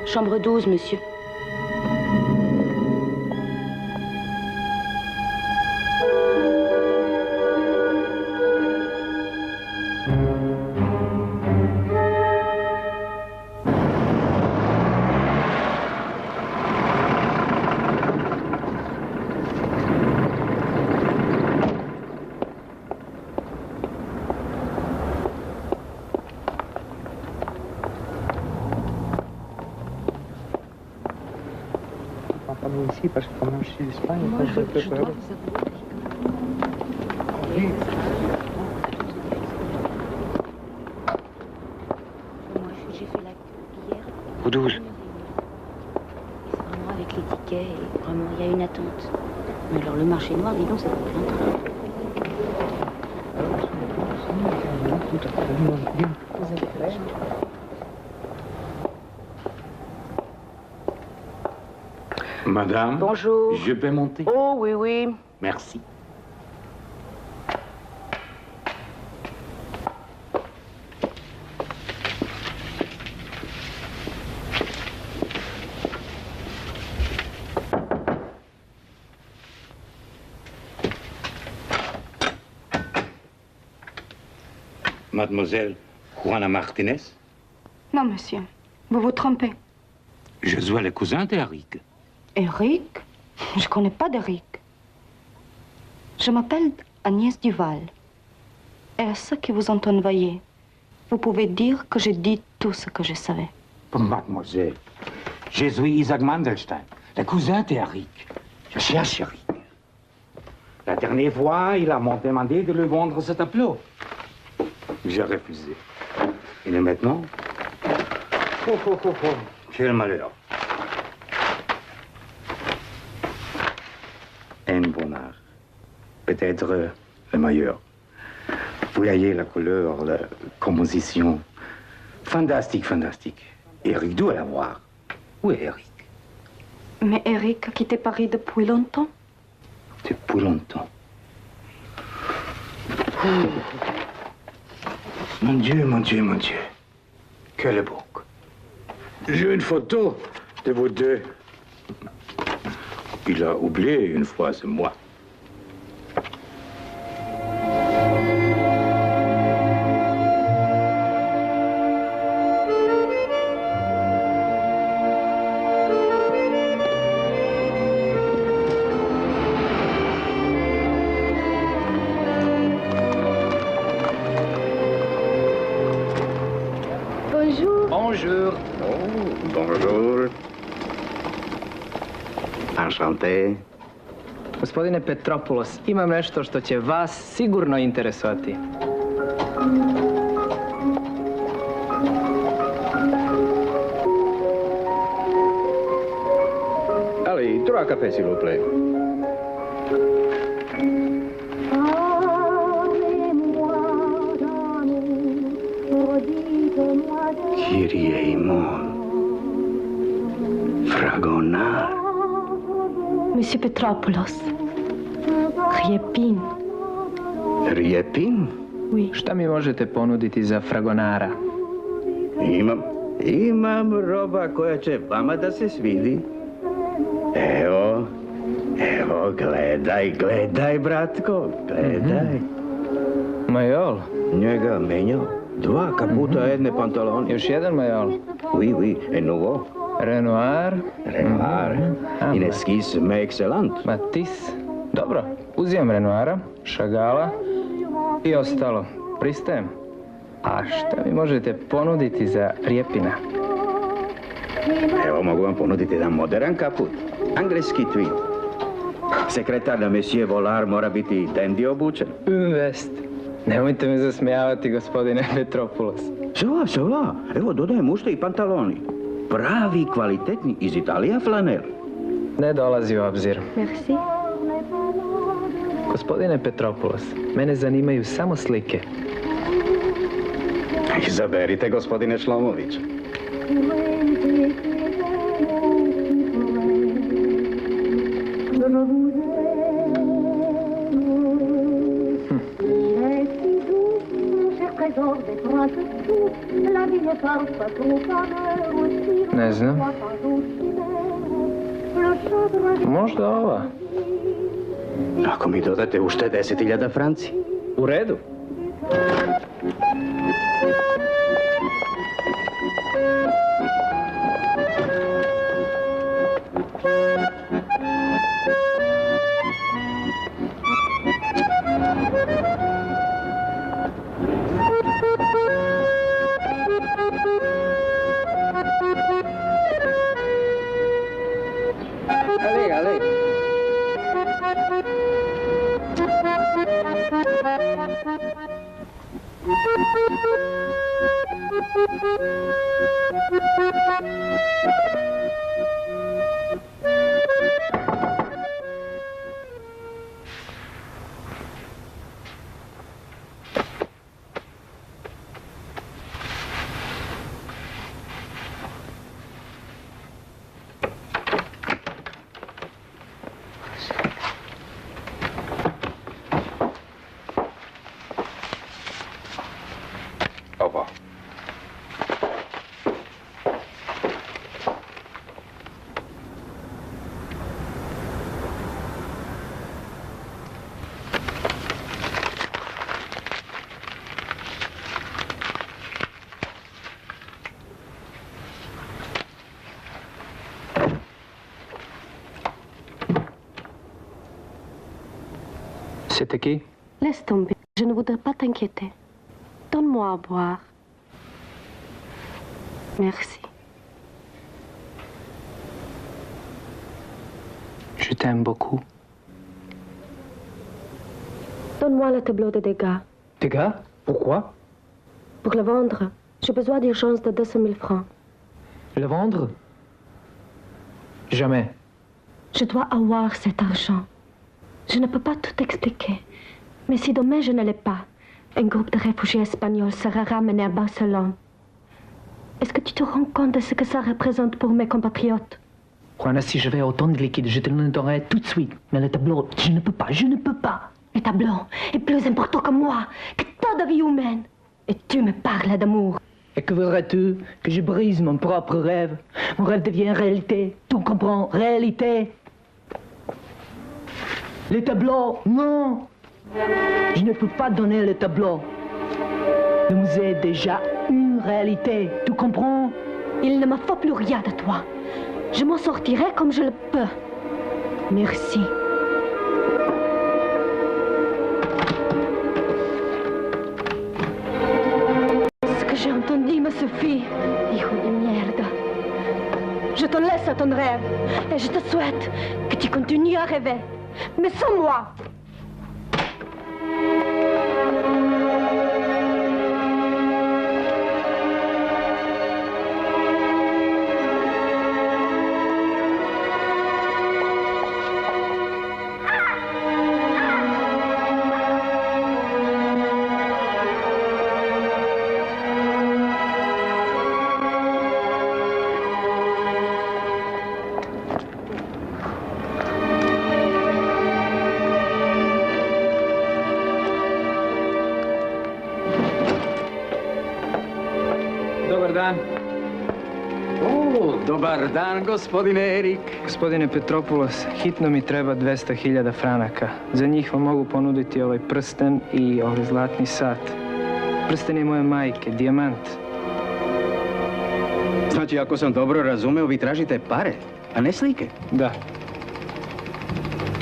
Chambre 12, monsieur. Ici, parce que comme je suis d'Espagne, Moi, je dois vous avouer. Oui. Moi, j'ai fait la queue hier. Au 12. Vraiment avec les tickets, et vraiment, il y a une attente. Mais alors, le marché noir, dis donc, ça coûte plein de train. Tout à fait. Vous avez fait la chance. Madame. Bonjour. Je peux monter? Oh, oui, oui. Merci. Mademoiselle Juana Martinez? Non, monsieur. Vous vous trompez. Je suis le cousin d'Eric. Eric? Je connais pas d'Eric. Je m'appelle Agnès Duval. Et à ceux qui vous ont envoyé, vous pouvez dire que j'ai dit tout ce que je savais. Mademoiselle, je suis Isaac Mandelstein, le cousin d'Eric. Je cherche Eric. La dernière fois, il m'a demandé de lui vendre ce tableau. J'ai refusé. Et maintenant? Quel malheur. Un bon art. Peut-être le meilleur. Vous voyez la couleur, la composition. Fantastique, fantastique. Eric doit l'avoir. Où est Eric? Mais Eric a quitté Paris depuis longtemps. Depuis longtemps. Mon Dieu, mon Dieu, mon Dieu. Quelle époque. J'ai une photo de vous deux. Il a oublié une fois, c'est moi. Bonjour. Bonjour. Oh, bonjour. Enchanté. Gospodine Petropoulos, imam nešto što će vas sigurno interesovati. Allez, 3 cafés, s'il vous plaît. Kyrie Imon. Fragonard. Monsieur Petropoulos. Riepin. Riepin? Oui. Šta mi možete ponuditi za Fragonara? Imam roba koja će vama da se svidi. Evo, gledaj, bratko, gledaj. Majol? Njega menjao. 2 kaputa, jedne pantalone. Još jedan majol? Oui, et nouveau. Renoir? Une esquisse, mais excellente. Matisse? Dobro, uzimam Renoira, Chagala i ostalo. Pristajem. A šta mi možete ponuditi za Riepina? Evo, mogu vam ponuditi jedan modern kaput. Engleski tweed. Sekretar da Monsieur Vollard mora biti dandy obučen. Vest. Nemojte me zasmijavati, gospodine Petropoulos. Sova. Evo, dodajem ušte i pantaloni. Pravi, kvalitetni, iz Italija flanel. Ne dolazi u obzir. Merci. Gospodine Petropoulos, mene zanimaju samo slike. Izaberite, gospodine Šlomović. Ne znam. Možda ova. Ako mi dodate ušte 10.000 franci. U redu. Au revoir. C'était qui? Laisse tomber. Je ne voudrais pas t'inquiéter. Donne-moi à boire. Merci. Je t'aime beaucoup. Donne-moi le tableau de dégâts. Dégâts? Pourquoi? Pour le vendre, j'ai besoin d'urgence de 200 000 francs. Le vendre? Jamais. Je dois avoir cet argent. Je ne peux pas tout expliquer. Mais si demain je ne l'ai pas, un groupe de réfugiés espagnols sera ramené à Barcelone. Est-ce que tu te rends compte de ce que ça représente pour mes compatriotes? Juana, si j'avais autant de liquide, je te le donnerais tout de suite. Mais le tableau, je ne peux pas, je ne peux pas. Le tableau est plus important que moi, que tant de vie humaine. Et tu me parles d'amour. Et que voudrais-tu? Que je brise mon propre rêve? Mon rêve devient réalité. Tu comprends? Réalité. Le tableau, non. Je ne peux pas donner le tableau. Le musée est déjà une réalité. Tu comprends? Il ne me faut plus rien de toi. Je m'en sortirai comme je le peux. Merci. Ce que j'ai entendu me suffit, hijo de merde. Je te laisse à ton rêve et je te souhaite que tu continues à rêver, mais sans moi. Dobar dan, gospodine Erik. Gospodine Petropoulos, hitno mi treba 200.000 franaka. Za njih vam mogu ponuditi ovaj prsten i ovaj zlatni sat. Prsten je moje majke, dijamant. Znači, ako sam dobro razumeo, vi tražite pare, a ne slike? Da.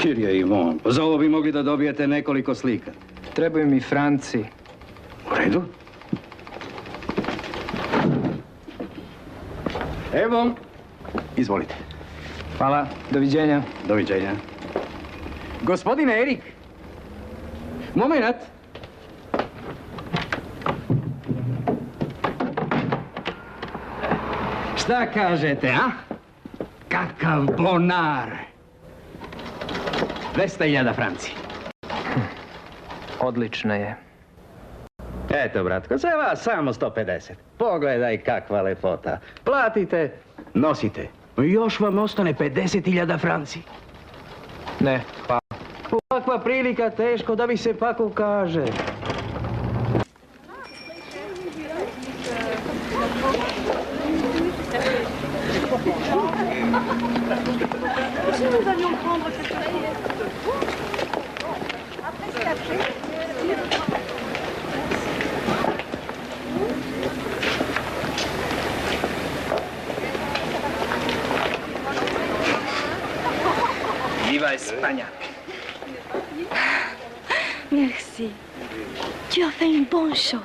Kirje Ivon, za ovo bi mogli da dobijete nekoliko slika. Trebaju mi franci. U redu. Evo, izvolite. Hvala, doviđenja. Doviđenja. Gospodine Erik, moment. Šta kažete, a? Kakav bonar. 200.000 franci. Odlična je. Eto, bratko, za vas samo 150. Pogledaj kakva lepota. Platite, nosite. Još vam ostane 50.000 franci. Ne, pa. Ovakva prilika teško da mi se pak ukaže. Si nous allions prendre cette Viva Espagne. Merci. Tu as fait une bonne chose.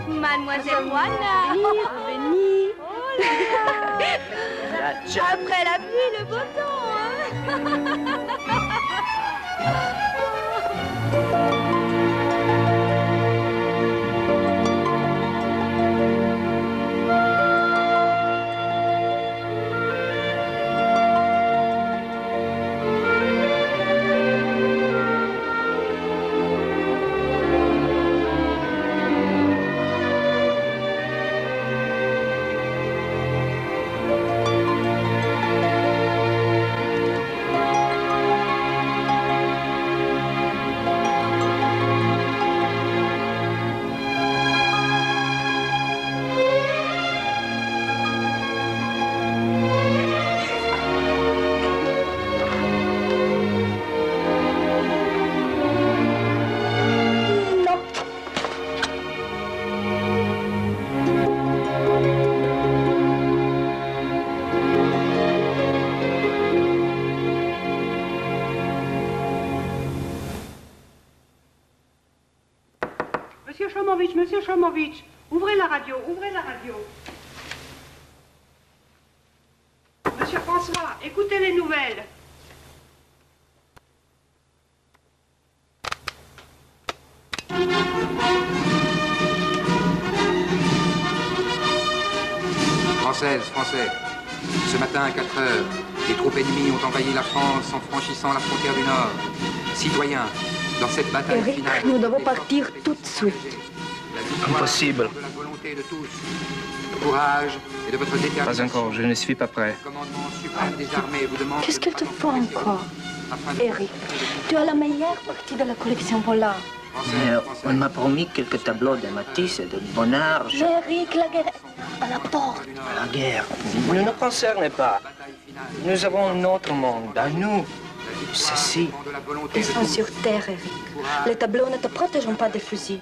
Mademoiselle Juana. Venez. Oh là là. Après la pluie, le beau temps, hein. Monsieur Chamovitch, ouvrez la radio, ouvrez la radio. Monsieur François, écoutez les nouvelles. Français. Ce matin à 4 heures, les troupes ennemies ont envahi la France en franchissant la frontière du Nord. Citoyens, dans cette bataille Eric, finale... nous devons partir tout de suite. Impossible. De la volonté de tous, de courage et de votre détermination. Pas encore, je ne suis pas prêt. Le commandement suprême des armées vous demande... Qu'est-ce qu'il te faut encore, Eric? Tu as la meilleure partie de la collection Vollard. Mais on m'a promis quelques tableaux de Matisse et de Bonnard. Mais Eric, la guerre à la porte. La guerre ne nous concerne pas. Nous avons notre monde à nous. Ceci. Ils sont sur terre, Eric. Les tableaux ne te protégeront pas des fusils.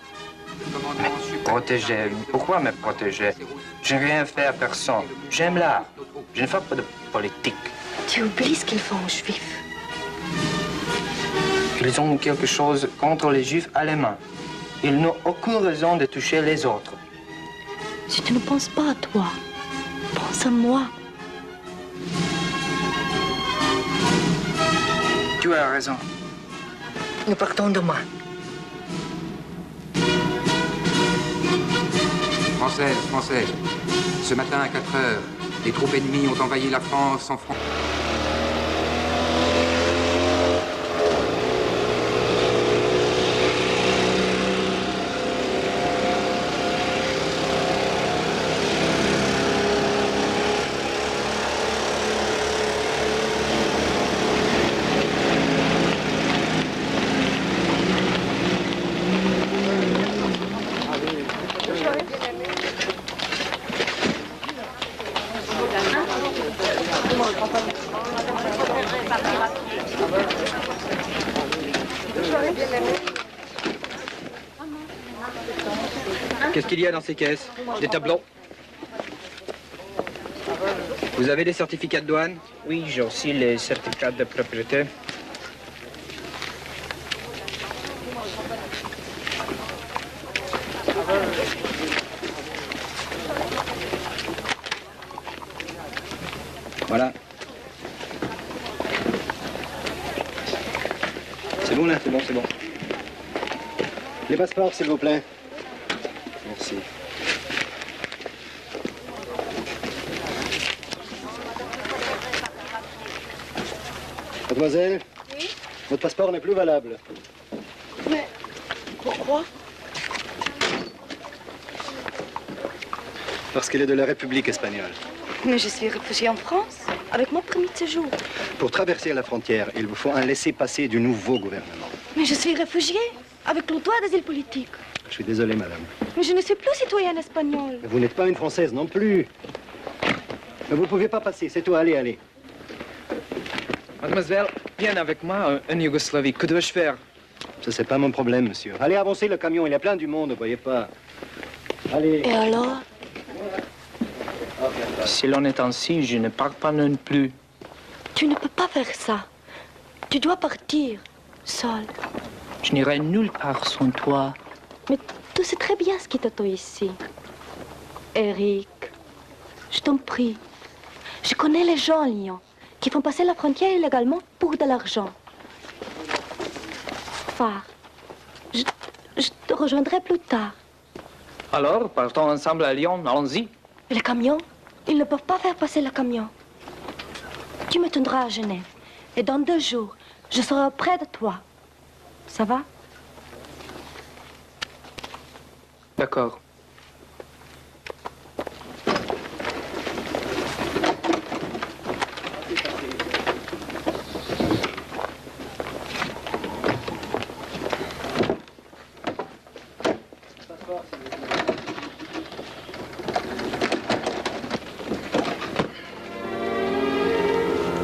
Me protéger? Pourquoi me protéger? Je n'ai rien fait à personne. J'aime l'art. Je ne fais pas de politique. Tu oublies ce qu'ils font aux Juifs. Ils ont quelque chose contre les Juifs allemands. Ils n'ont aucune raison de toucher les autres. Si tu ne penses pas à toi, pense à moi. Tu as raison. Nous partons demain. Français. Ce matin à 4 heures, les troupes ennemies ont envahi la France en France. Qu'est-ce qu'il y a dans ces caisses? Des tableaux? Vous avez des certificats de douane? Oui, j'ai aussi les certificats de propriété. Voilà. C'est bon là? C'est bon, c'est bon. Les passeports, s'il vous plaît. Merci. Mademoiselle? Oui? Votre passeport n'est plus valable. Mais pourquoi? Parce qu'il est de la République espagnole. Mais je suis réfugiée en France, avec mon permis de séjour. Pour traverser la frontière, il vous faut un laissez-passer du nouveau gouvernement. Mais je suis réfugiée, avec le droit d'asile politique. Je suis désolé, madame. Mais je ne suis plus citoyenne espagnole. Vous n'êtes pas une Française non plus. Mais vous ne pouvez pas passer, c'est tout. Allez, allez. Mademoiselle, viens avec moi en Yougoslavie. Que dois-je faire? Ça, c'est pas mon problème, monsieur. Allez, avancez le camion, il y a plein du monde, vous voyez pas. Allez. Et alors? Si l'on est ainsi, je ne pars pas non plus. Tu ne peux pas faire ça. Tu dois partir, seul. Je n'irai nulle part sans toi. Mais tu sais très bien ce qui t'attend ici. Eric, je t'en prie. Je connais les gens à Lyon qui font passer la frontière illégalement pour de l'argent. Phare, je te rejoindrai plus tard. Alors, partons ensemble à Lyon, allons-y. Et le camion? Ils ne peuvent pas faire passer le camion. Tu me tendras à Genève. Et dans 2 jours, je serai près de toi. Ça va? D'accord.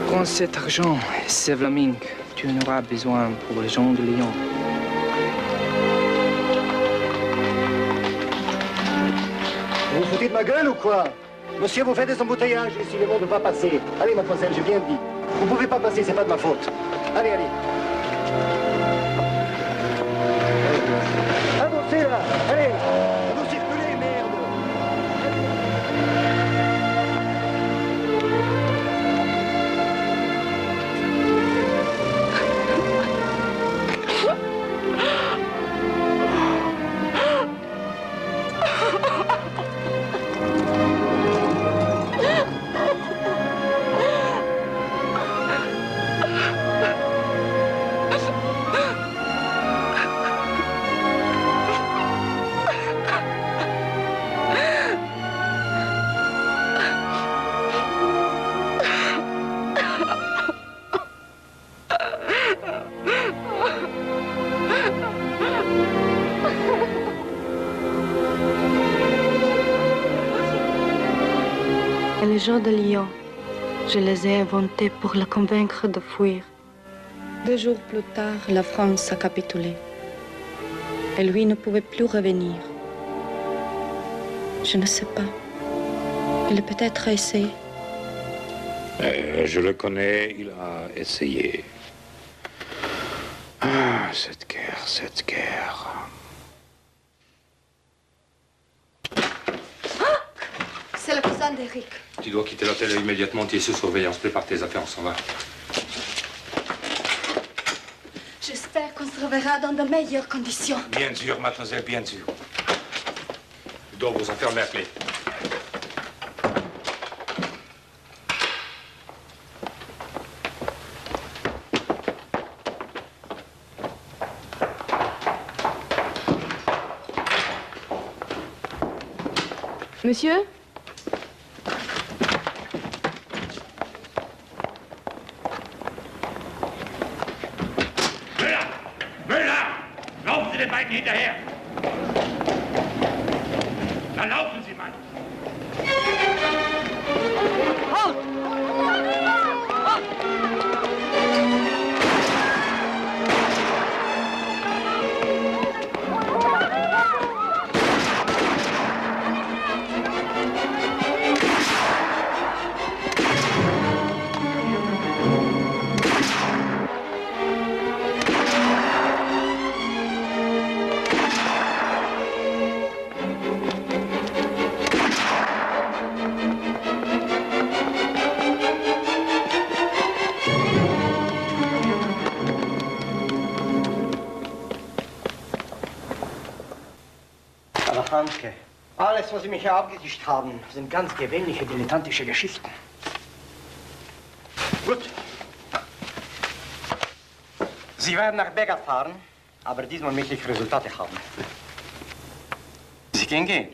Prends cet argent, Sevlaming. Tu en auras besoin pour les gens de Lyon. Vous vous foutez de ma gueule ou quoi? Monsieur, vous faites des embouteillages ici, les gens ne peuvent pas passer. Allez, mademoiselle, j'ai bien dit. Vous pouvez pas passer, c'est pas de ma faute. Allez, allez. Avancez là, allez. Vous circulez, merde. Et les gens de Lyon, je les ai inventés pour le convaincre de fuir. 2 jours plus tard, la France a capitulé. Et lui ne pouvait plus revenir. Je ne sais pas. Il a peut-être essayé. Je le connais, il a essayé. Ah, cette guerre, cette guerre. C'est le cousin d'Eric. Tu dois quitter l'hôtel immédiatement, tu es sous surveillance. Prépare tes affaires, on s'en va. J'espère qu'on se reverra dans de meilleures conditions. Bien sûr, mademoiselle, bien sûr. Je dois vous enfermer à clé. Monsieur? Laufen Sie den beiden hinterher! Dann laufen Sie, Mann! Halt! Hanke. Alles, was Sie mich hier abgetischt haben, sind ganz gewöhnliche dilettantische Geschichten. Gut. Sie werden nach Bega fahren, aber diesmal möchte ich Resultate haben. Sie können gehen.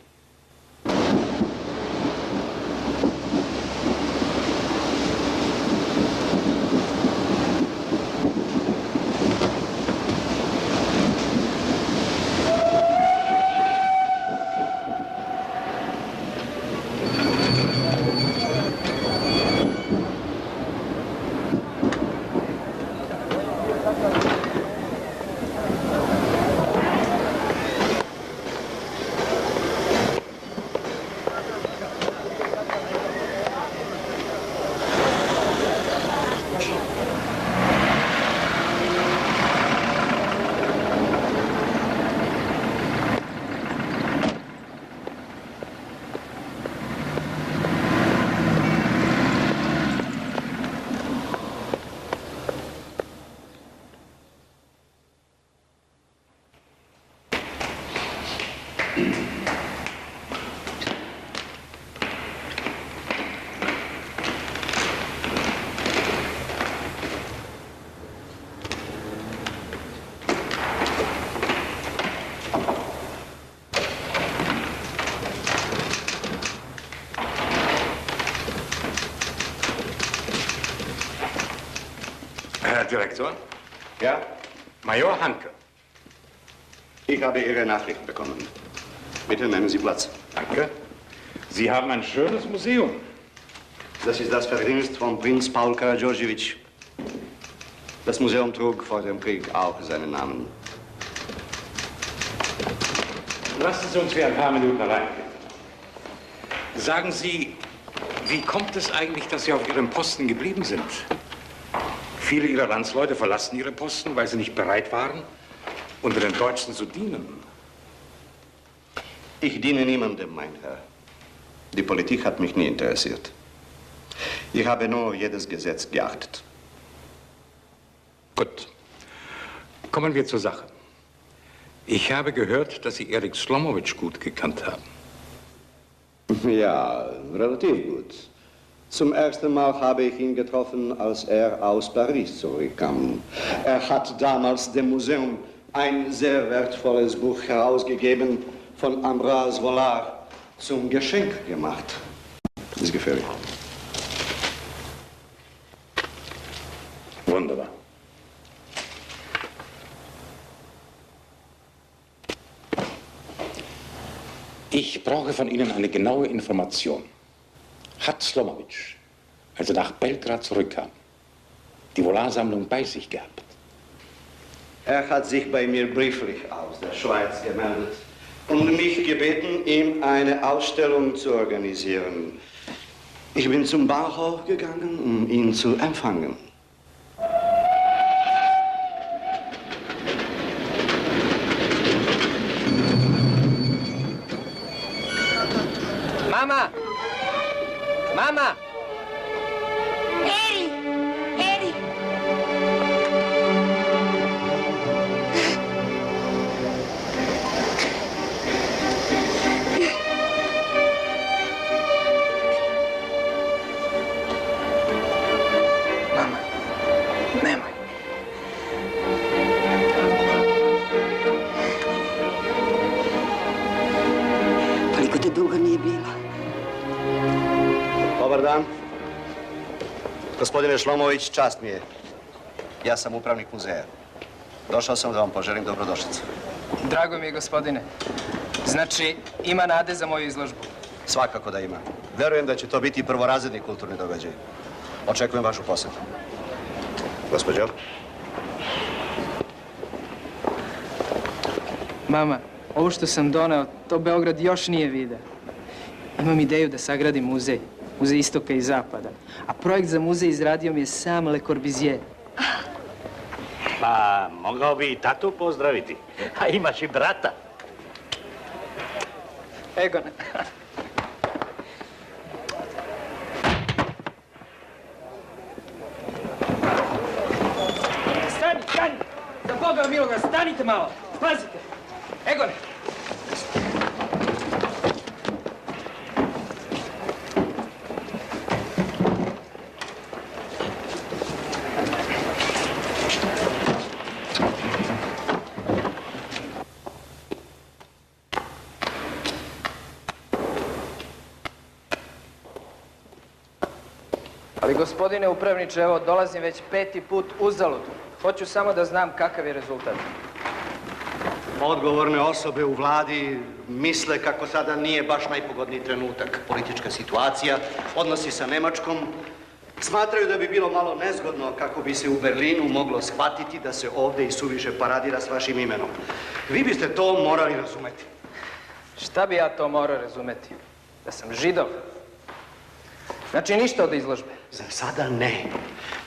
Herr Direktor? Ja? Major Hanke. Ich habe Ihre Nachricht bekommen. Bitte nehmen Sie Platz. Danke. Sie haben ein schönes Museum. Das ist das Verdienst von Prinz Paul Karađorđević. Das Museum trug vor dem Krieg auch seinen Namen. Lassen Sie uns für ein paar Minuten allein gehen. Sagen Sie, wie kommt es eigentlich, dass Sie auf Ihrem Posten geblieben sind? Viele Ihrer Landsleute verlassen ihre Posten, weil sie nicht bereit waren, unter den Deutschen zu dienen. Ich diene niemandem, mein Herr. Die Politik hat mich nie interessiert. Ich habe nur jedes Gesetz geachtet. Gut. Kommen wir zur Sache. Ich habe gehört, dass Sie Erik Slomowitsch gut gekannt haben. Ja, relativ gut. Zum ersten Mal habe ich ihn getroffen, als er aus Paris zurückkam. Er hat damals dem Museum ein sehr wertvolles Buch herausgegeben von Ambroise Vollard zum Geschenk gemacht. Das ist gefährlich. Wunderbar. Ich brauche von Ihnen eine genaue Information. Hat Slomowitsch, als er nach Belgrad zurückkam, die Vollard-Sammlung bei sich gehabt? Er hat sich bei mir brieflich aus der Schweiz gemeldet und mich gebeten, ihm eine Ausstellung zu organisieren. Ich bin zum Bahnhof gegangen, um ihn zu empfangen. Mama! Mama! Eri! Eri! Mama, nemoj. Koliko te dugo nije bilo? Dobar dan. Gospodine Šlomović, čast mi je. Ja sam upravnik muzeja. Došao sam da vam poželim dobrodošlicu. Drago mi je, gospodine. Znači, ima nade za moju izložbu? Svakako da ima. Verujem da će to biti prvorazredni kulturni događaj. Očekujem vašu posjetu. Gospođo? Mama, ovo što sam doneo, to Beograd još nije video. Imam ideju da sagradim muzej. Muzej istoka i zapada. A projekt za muzej izradio mi je sam Le Corbusier. Pa, mogao bi i tatu pozdraviti. A imaš i brata. Egone. Stani, stani! Za Boga miloga, stanite malo! Pazite! Egone! Ali gospodine upravniče, evo dolazim već 5. put uzalud. Hoću samo da znam kakav je rezultat. Odgovorne osobe u vladi misle kako sada nije baš najpogodniji trenutak. Politička situacija, odnosi sa Nemačkom, smatraju da bi bilo malo nezgodno kako bi se u Berlinu moglo shvatiti da se ovdje i suviše paradira s vašim imenom. Vi biste to morali razumeti. Šta bi ja to morao razumeti? Da sam Židov? Znači ništa od izložbe? Za sada ne.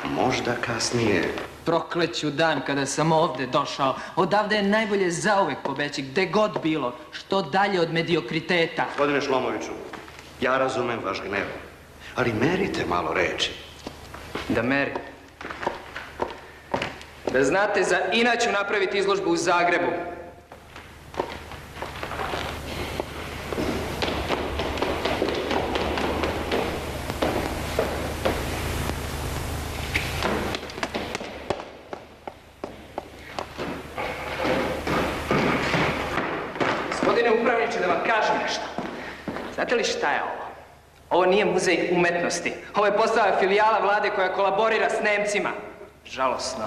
Možda kasnije. Prokleću dan kada sam ovdje došao. Odavde je najbolje zauvek pobeći, gde god bilo. Što dalje od mediokriteta. Gospodine Šlomoviću, ja razumem vaš gnev, ali merite malo reči. Da merim? Da znate, za inače napraviti izložbu u Zagrebu. Gospodine upravniče, da vam kažem nešto. Znate li šta je ovo? Ovo nije muzej umetnosti. Ovo je postala filijala vlade koja kolaborira s Nemcima. Žalosno.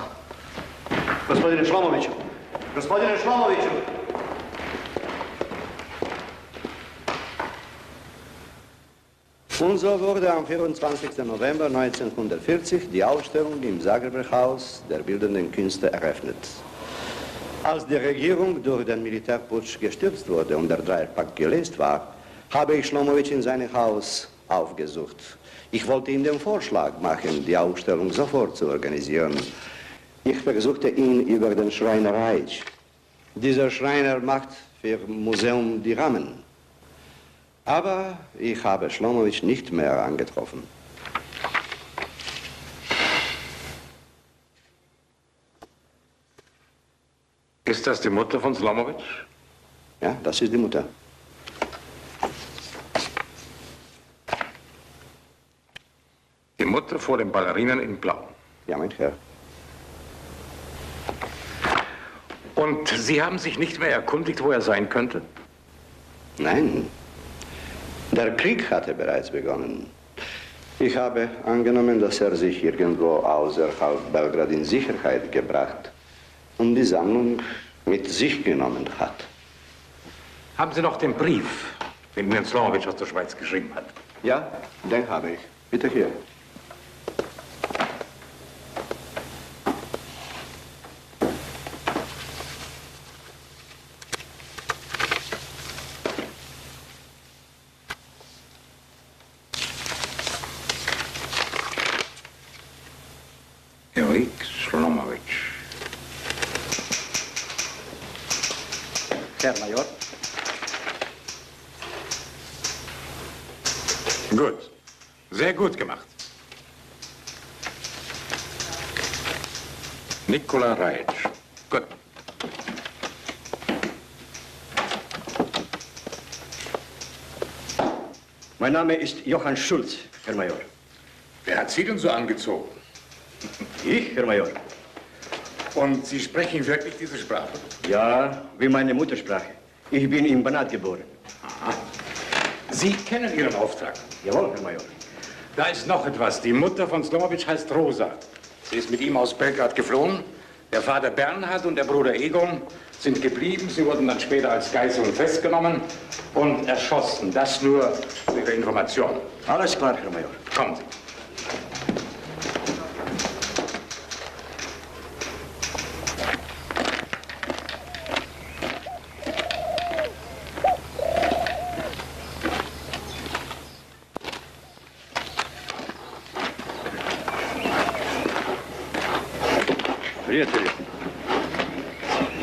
Gospodine Šlomoviću! Gospodine Šlomoviću! Und so wurde am 24. November 1940 die Ausstellung im Zagreb Haus der Bildenden Künste eröffnet. Als die Regierung durch den Militärputsch gestürzt wurde und der Dreierpack gelöst war, habe ich Schlomowitsch in sein Haus aufgesucht. Ich wollte ihm den Vorschlag machen, die Ausstellung sofort zu organisieren. Ich versuchte ihn über den Schreiner Reitsch. Dieser Schreiner macht für Museum die Rahmen. Aber ich habe Schlomowitsch nicht mehr angetroffen. Ist das die Mutter von Slomowitsch? Ja, das ist die Mutter. Die Mutter vor den Ballerinen in Blau. Ja, mein Herr. Und Sie haben sich nicht mehr erkundigt, wo er sein könnte? Nein. Der Krieg hatte bereits begonnen. Ich habe angenommen, dass er sich irgendwo außerhalb Belgrad in Sicherheit gebracht und die Sammlung mit sich genommen hat. Haben Sie noch den Brief, den Ihnen Slomowitsch aus der Schweiz geschrieben hat? Ja, den habe ich. Bitte hier. Erik Slomowitsch. Herr Major. Gut. Sehr gut gemacht. Nikola Reitsch. Gut. Mein Name ist Johann Schulz, Herr Major. Wer hat Sie denn so angezogen? Ich, Herr Major. Und Sie sprechen wirklich diese Sprache? Ja, wie meine Muttersprache. Ich bin im Banat geboren. Aha. Sie kennen Ihren Auftrag? Jawohl, Herr Major. Da ist noch etwas. Die Mutter von Slomowitsch heißt Rosa. Sie ist mit ihm aus Belgrad geflohen. Der Vater Bernhard und der Bruder Egon sind geblieben. Sie wurden dann später als Geiseln festgenommen und erschossen. Das nur für Ihre Information. Alles klar, Herr Major. Kommen Sie. Prijatelju,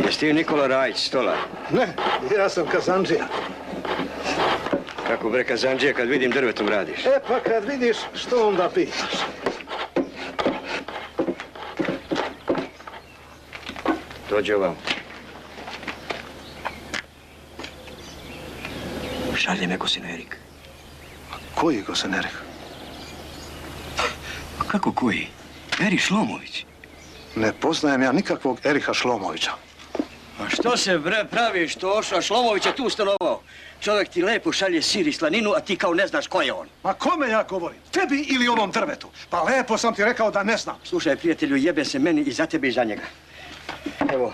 jesi ti Nikola Rajić, stolar? Ne, ja sam kazandžija. Kako bre kazandžija kad vidim drvetom radiš? E pa kad vidiš, što onda pitaš? Dođe ovam. Šalje me Gosen Erik. Koji Gosen Erik? Kako koji? Eri Šlomović. Ne poznajem ja nikakvog Eriha Šlomovića. A što se bre praviš, Tošo? A Šlomović je tu stanovao. Čovjek ti lepo šalje sir i slaninu, a ti kao ne znaš ko je on. Ma kome ja govorim? Tebi ili onom drvetu? Pa lepo sam ti rekao da ne znam. Slušaj, prijatelju, jebe se meni i za tebe i za njega. Evo,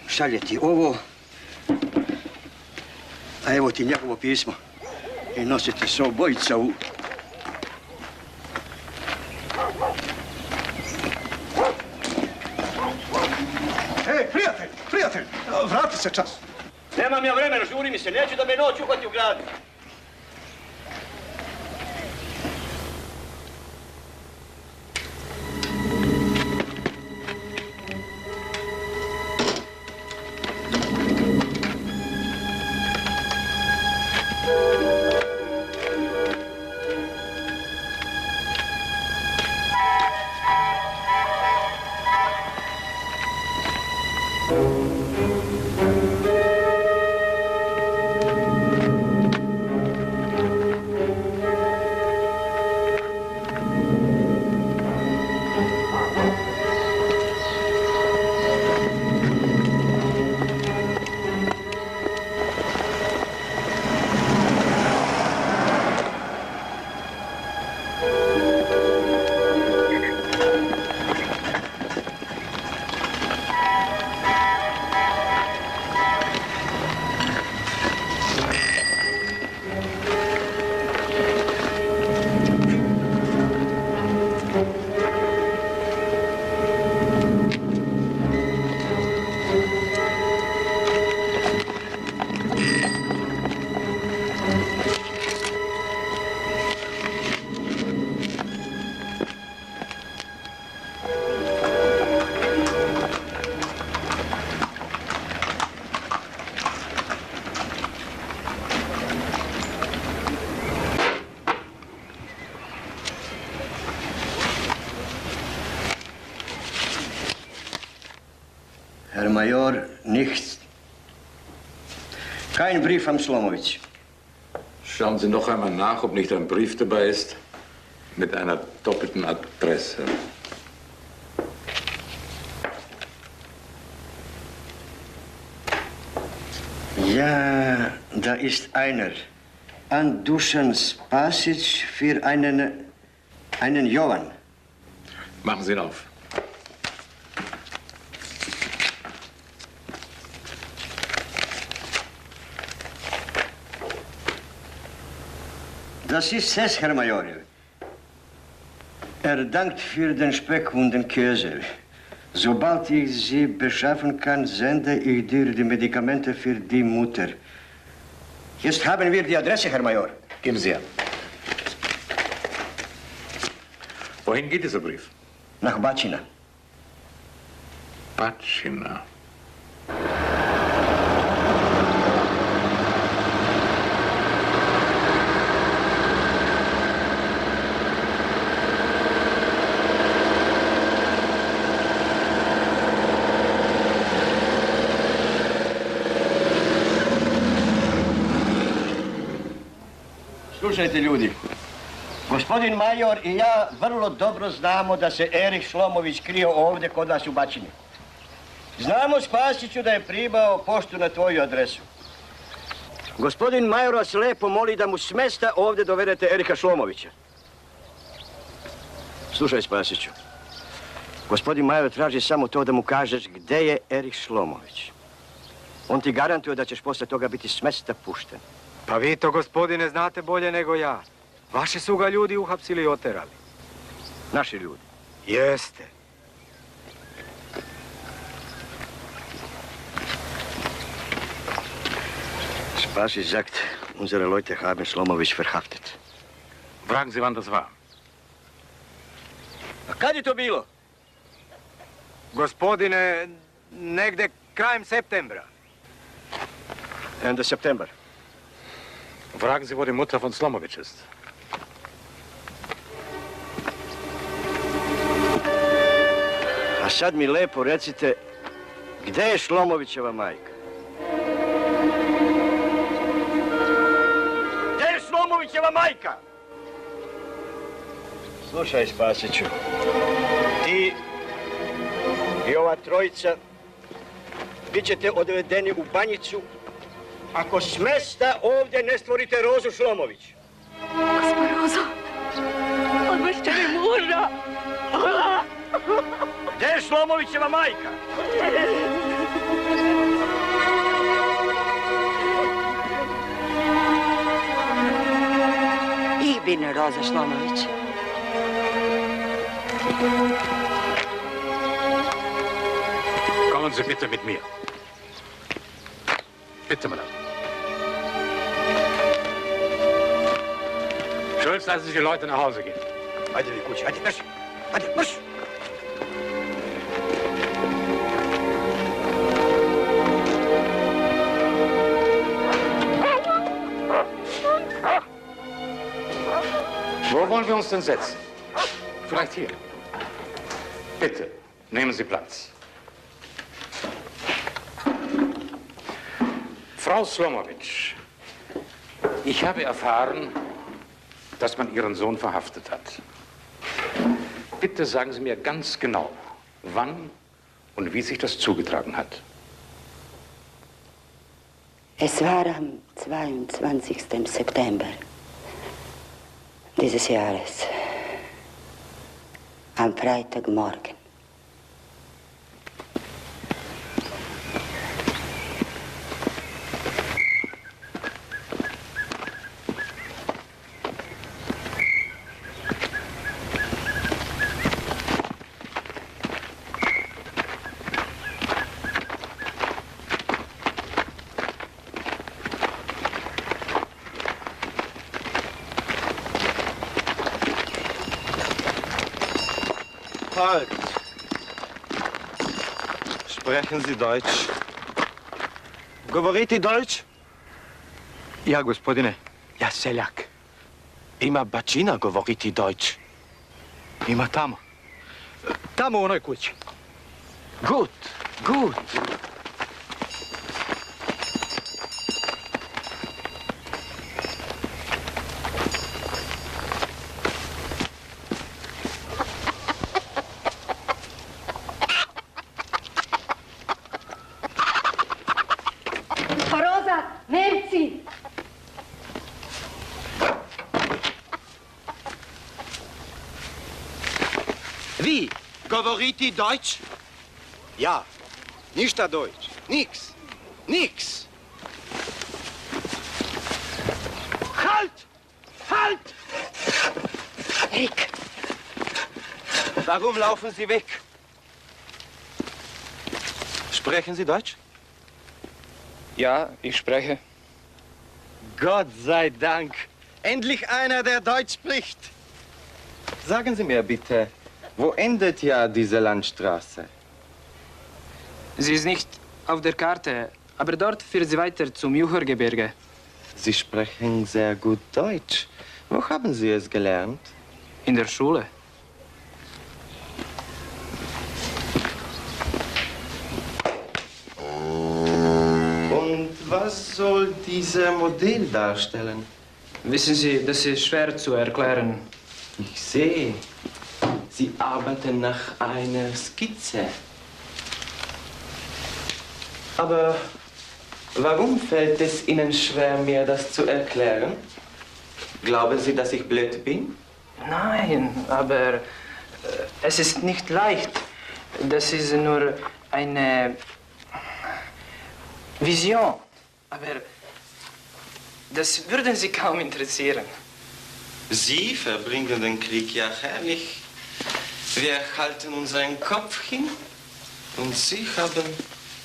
šalje ti ovo. A evo ti njegovo pismo. I nosite se obojica u... Ej, prijatelj, vrati se čas. Nemam ja vremena, žuri mi se, neću da me noć uhvati u gradu. Herr Major, nichts. Kein Brief am Slomowitsch. Schauen Sie noch einmal nach, ob nicht ein Brief dabei ist mit einer doppelten Adresse. Ja, da ist einer. An Dusan Spasic für einen Johann. Machen Sie ihn auf. Das ist es, Herr Major. Dankt für den Speck und den Käse. Sobald ich sie beschaffen kann, sende ich dir die Medikamente für die Mutter. Jetzt haben wir die Adresse, Herr Major. Geben Sie her. Wohin geht dieser Brief? Nach Bacina. Bacina. Slušajte, ljudi. Gospodin Major i ja vrlo dobro znamo da se Erih Šlomović krio ovdje kod vas u Bačini. Znamo, Spasiću, da je pribao poštu na tvoju adresu. Gospodin Major vas lepo moli da mu s mesta ovdje dovedete Eriha Šlomovića. Slušaj, Spasiću. Gospodin Major traži samo to da mu kažeš gdje je Erih Šlomović. On ti garantuje da ćeš posle toga biti s mesta pušten. Pa vi to, gospodine, znate bolje nego ja. Vaši su ga ljudi uhapsili i oterali. Naši ljudi? Jeste. Spasić sagt, unsere Leute haben Šlomović verhaftet. Fragen Sie, wann das war. A kad je to bilo? Gospodine, negde krajem septembra. Ende September. Fragen Sie, wo die Mutter von Slomowitsch ist. A sad mi lepo recite, gdje je Šlomovićeva majka? Gdje je Šlomovićeva majka? Slušaj, Spasiću, ti i ova trojica bit ćete odvedeni u banjicu ako smesta ovdje ne stvorite Rozu Šlomović. Gospod Rozo, odvršće mi muža. Gdje je Šlomovićeva majka? Ich bin Rosa Schlomović. Kommen Sie bitte mit mir. Bitte, Madame. Schulz, lassen Sie die Leute nach Hause gehen. Hadi kući, hadi marš, hadi marš. Wo wollen wir uns denn setzen? Vielleicht hier. Bitte, nehmen Sie Platz. Frau Slomowitsch, ich habe erfahren, dass man Ihren Sohn verhaftet hat. Bitte sagen Sie mir ganz genau, wann und wie sich das zugetragen hat. Es war am 22. September dieses Jahres. Am Freitagmorgen. Halt! Sprechen Sie Deutsch? Говорите Deutsch? Ja, gospodine, ja seljak. Ima bačina govoriti Deutsch. Ima tamo. Tamo u onoj kući. Gut, gut. Rosa, Nemci! Vi, govoriti Deutsch? Ja, ništa Deutsch. Nix. Nix. Halt! Halt! Erik! Warum laufen Sie weg? Sprechen Sie Deutsch? Ja, ich spreche. Gott sei Dank. Endlich einer, der Deutsch spricht. Sagen Sie mir bitte, wo endet ja diese Landstraße? Sie ist nicht auf der Karte, aber dort führt sie weiter zum Juchergebirge. Sie sprechen sehr gut Deutsch. Wo haben Sie es gelernt? In der Schule. Und was soll dieser Modell darstellen? Wissen Sie, das ist schwer zu erklären. Ich sehe, Sie arbeiten nach einer Skizze. Aber warum fällt es Ihnen schwer, mir das zu erklären? Glauben Sie, dass ich blöd bin? Nein, aber es ist nicht leicht. Das ist nur eine Vision. Aber das würden Sie kaum interessieren. Sie verbringen den Krieg ja herrlich. Wir halten unseren Kopf hin und Sie haben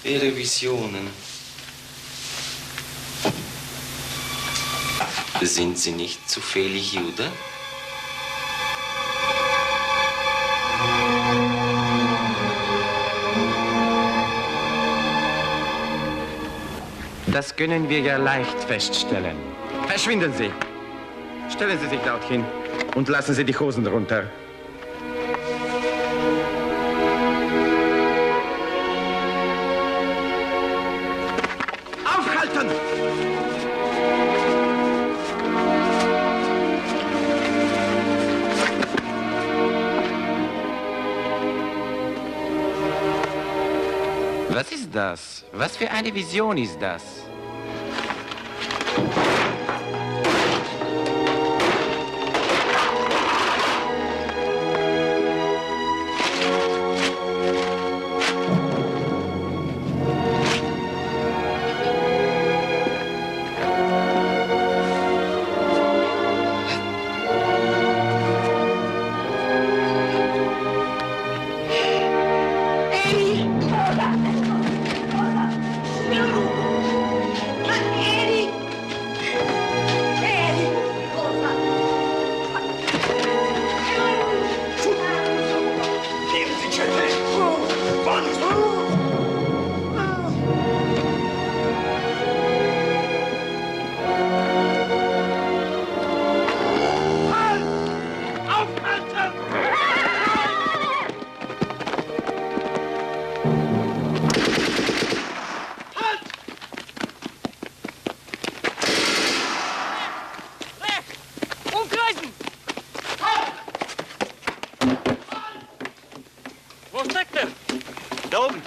Ihre Visionen. Sind Sie nicht zufällig Jude? Das können wir ja leicht feststellen. Verschwinden Sie! Stellen Sie sich dorthin und lassen Sie die Hosen runter. Aufhalten! Was ist das? Was für eine Vision ist das? Wo steckt er? Da oben.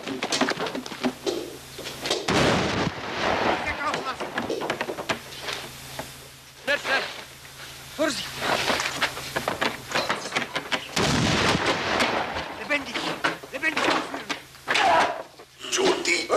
Schnell, schnell. Vorsicht. Lebendig. Lebendig aufführen. Judy.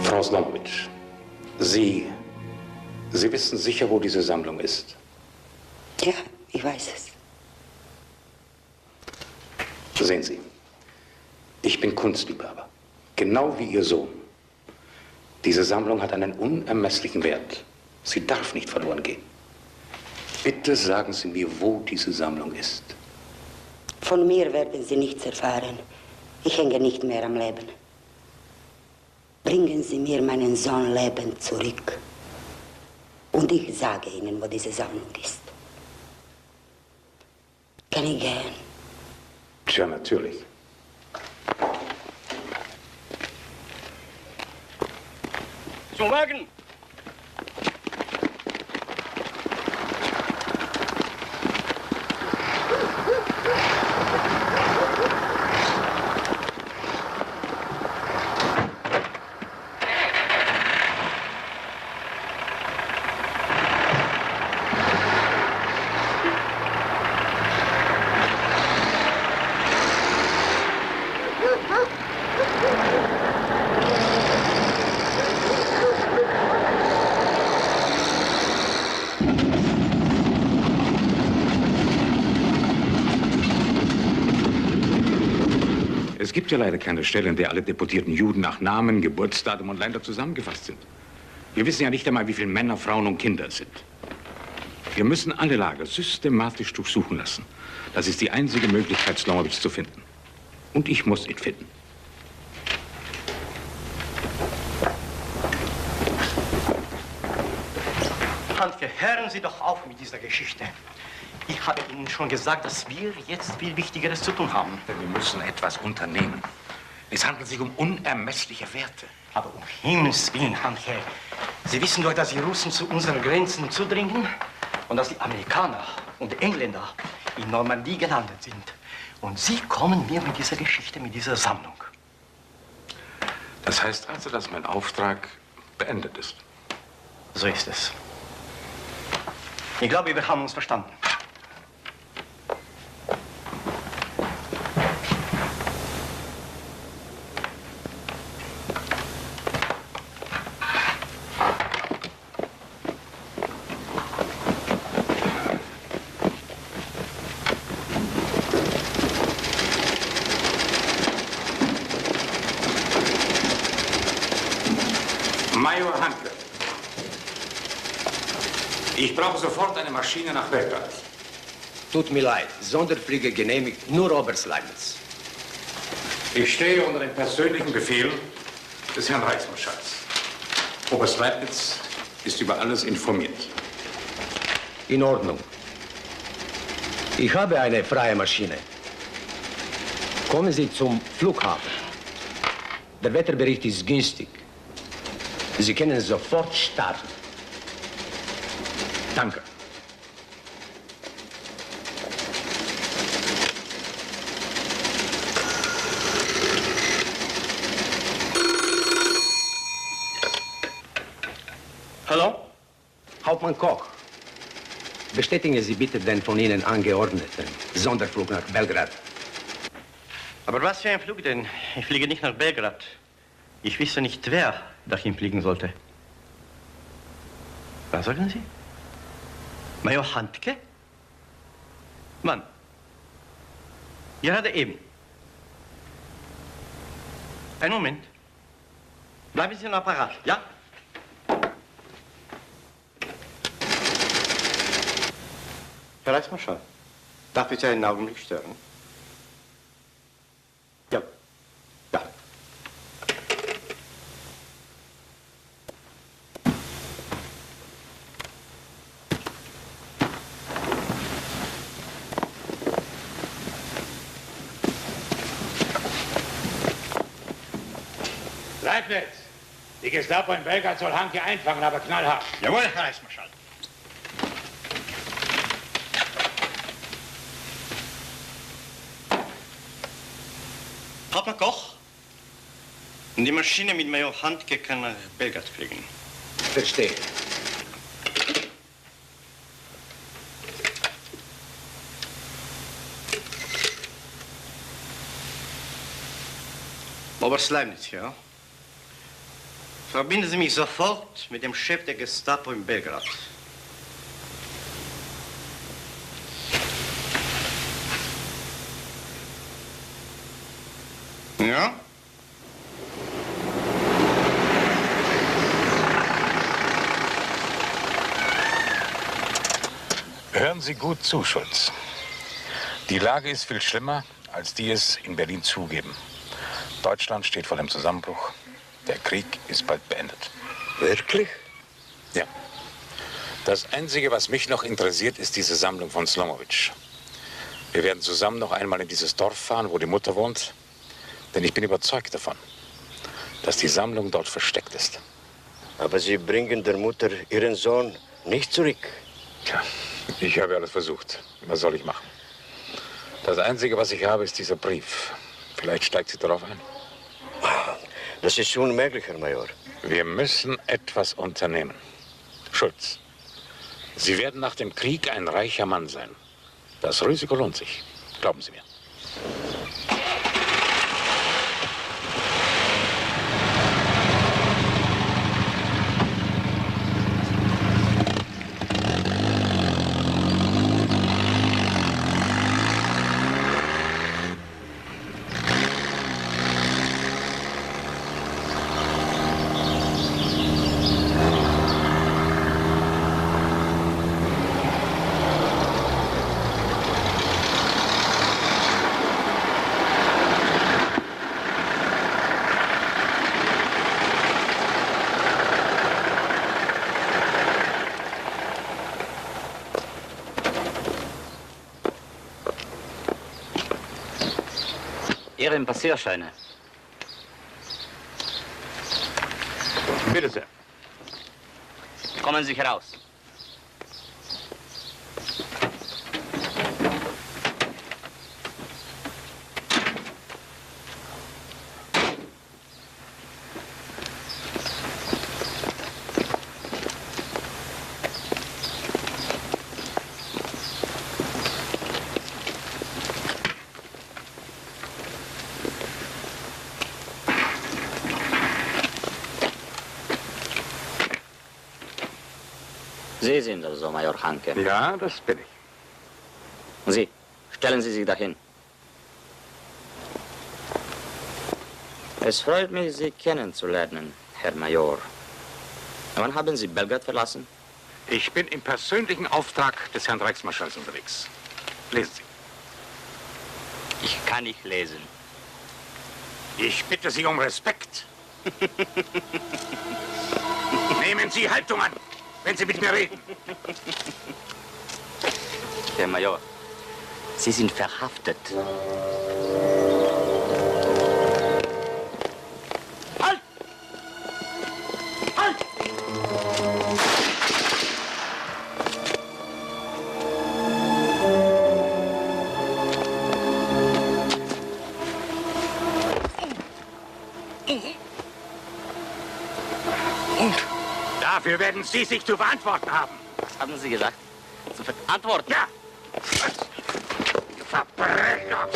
Frau Slomowitsch, Sie wissen sicher, wo diese Sammlung ist. Ja, ich weiß es. Sehen Sie, ich bin Kunstliebhaber, genau wie Ihr Sohn. Diese Sammlung hat einen unermesslichen Wert. Sie darf nicht verloren gehen. Bitte sagen Sie mir, wo diese Sammlung ist. Von mir werden Sie nichts erfahren. Ich hänge nicht mehr am Leben. Bringen Sie mir meinen Sohn lebend zurück. Und ich sage Ihnen, wo diese Sammlung ist. Kann ich gehen? Tja, natürlich. Zum Wagen! Es gibt ja leider keine Stelle, in der alle deportierten Juden nach Namen, Geburtsdatum und Länder zusammengefasst sind. Wir wissen ja nicht einmal, wie viele Männer, Frauen und Kinder es sind. Wir müssen alle Lager systematisch durchsuchen lassen. Das ist die einzige Möglichkeit, Slomowitsch zu finden. Und ich muss ihn finden. Handke, hören Sie doch auf mit dieser Geschichte. Ich habe Ihnen schon gesagt, dass wir jetzt viel Wichtigeres zu tun haben. Wir müssen etwas unternehmen. Es handelt sich um unermessliche Werte. Aber um Himmels Willen, Handke, Sie wissen doch, dass die Russen zu unseren Grenzen zudringen und dass die Amerikaner und die Engländer in Normandie gelandet sind. Und Sie kommen mir mit dieser Geschichte, mit dieser Sammlung. Das heißt also, dass mein Auftrag beendet ist. So ist es. Ich glaube, wir haben uns verstanden. Major Handke. Ich brauche sofort eine Maschine nach Belgrad. Tut mir leid, Sonderflüge genehmigt nur Oberst Leibniz. Ich stehe unter dem persönlichen Befehl des Herrn Reichsmarschalls. Oberst Leibniz ist über alles informiert. In Ordnung. Ich habe eine freie Maschine. Kommen Sie zum Flughafen. Der Wetterbericht ist günstig. Sie können sofort starten. Danke. Hallo? Hauptmann Koch. Bestätigen Sie bitte den von Ihnen angeordneten Sonderflug nach Belgrad. Aber was für ein Flug denn? Ich fliege nicht nach Belgrad. Ich wisse nicht, wer dahin fliegen sollte. Was sagen Sie? Major Handke? Wann? Gerade eben. Einen Moment. Bleiben Sie am Apparat, ja? Herr Reichsmarschall, darf ich Sie einen Augenblick stören? Ja. Ja. Leibniz, die Gestapo in Belgrad soll Hanke einfangen, aber knallhart. Jawohl, Herr Reichsmarschall. Hauptmann Koch, die Maschine mit Major Handke kann nach Belgrad fliegen. Verstehe. Oberst Leibniz, ja? Verbinden Sie mich sofort mit dem Chef der Gestapo in Belgrad. Ja? Hören Sie gut zu, Schulz. Die Lage ist viel schlimmer, als die es in Berlin zugeben. Deutschland steht vor dem Zusammenbruch. Der Krieg ist bald beendet. Wirklich? Ja. Das Einzige, was mich noch interessiert, ist diese Sammlung von Slomowitsch. Wir werden zusammen noch einmal in dieses Dorf fahren, wo die Mutter wohnt. Denn ich bin überzeugt davon, dass die Sammlung dort versteckt ist. Aber Sie bringen der Mutter ihren Sohn nicht zurück. Tja, ich habe alles versucht. Was soll ich machen? Das Einzige, was ich habe, ist dieser Brief. Vielleicht steigt sie darauf ein. Das ist unmöglich, Herr Major. Wir müssen etwas unternehmen. Schulz, Sie werden nach dem Krieg ein reicher Mann sein. Das Risiko lohnt sich. Glauben Sie mir. Ihren Passierscheine. Bitte sehr. Kommen Sie heraus. Sie sind also Major Hanke. Ja, das bin ich. Und Sie, stellen Sie sich dahin. Es freut mich, Sie kennenzulernen, Herr Major. Wann haben Sie Belgrad verlassen? Ich bin im persönlichen Auftrag des Herrn Reichsmarschalls unterwegs. Lesen Sie. Ich kann nicht lesen. Ich bitte Sie um Respekt. Nehmen Sie Haltung an, wenn Sie mit mir reden. Herr Major, Sie sind verhaftet. Halt! Halt! Dafür werden Sie sich zu verantworten haben. Was haben Sie gesagt? Zu verantworten? Ja! Verbrecher!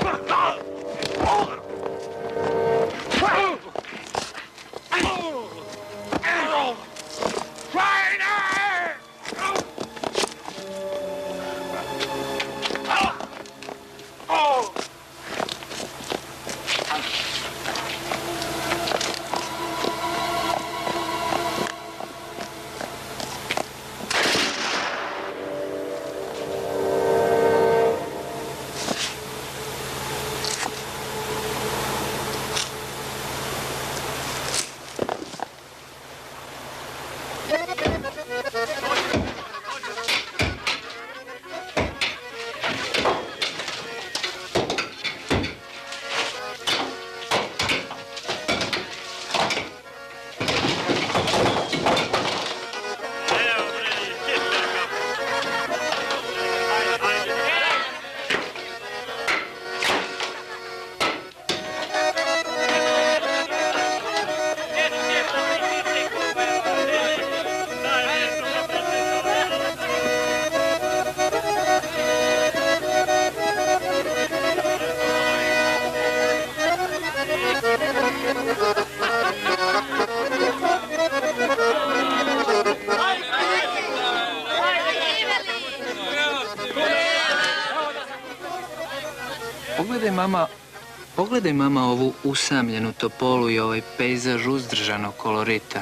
Pogledaj, mama, ovu usamljenu topolu i ovaj pejzaž uzdržanog kolorita.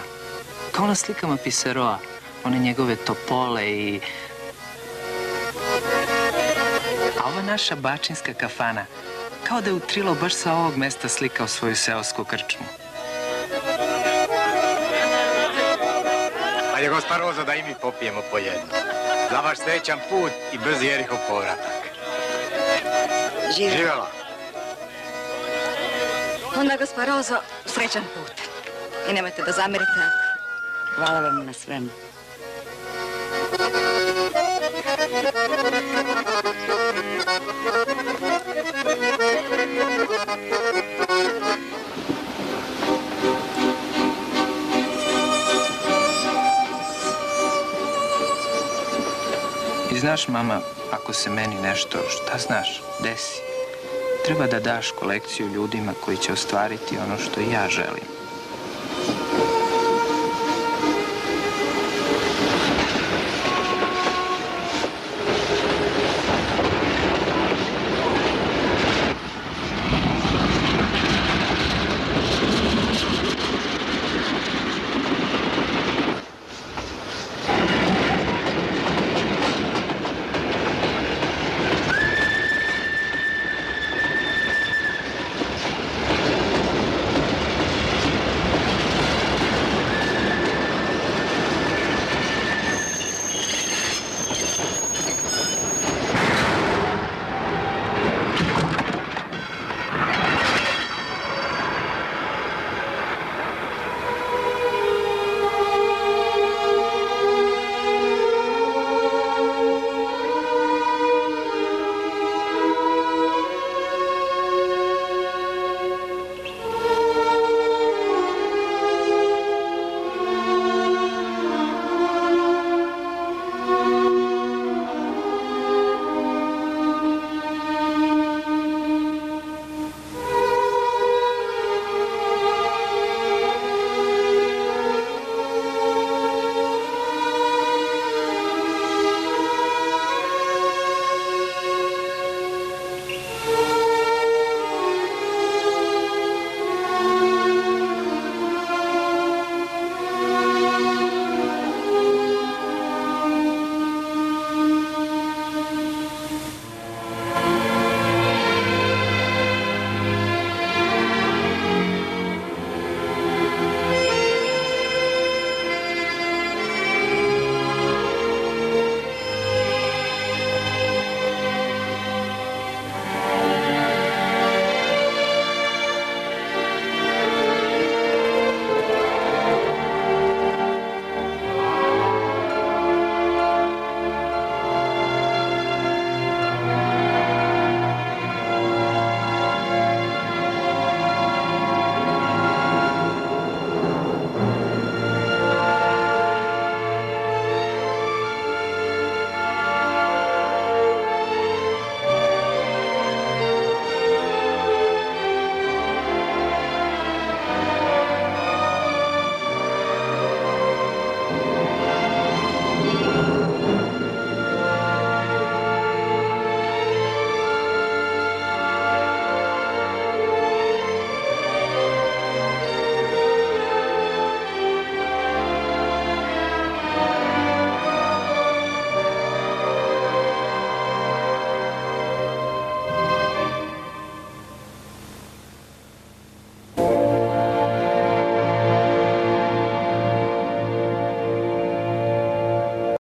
Kao na slikama Piseroa. One njegove topole i... A ova naša bačinska kafana. Kao da je Utrilo baš sa ovog mesta slikao svoju seosku krčmu. Ajde, gospa Rozo, da i mi popijemo po jedno. Za vaš srećan put i brzi Erihov povratak. Živjela. Onda, gospa Rozo, srećan put. I nemojte da zamerite. Hvala vam na svemu. I znaš, mama, ako se meni nešto, šta znaš, desi, treba da daš kolekciju ljudima koji će ostvariti ono što i ja želim.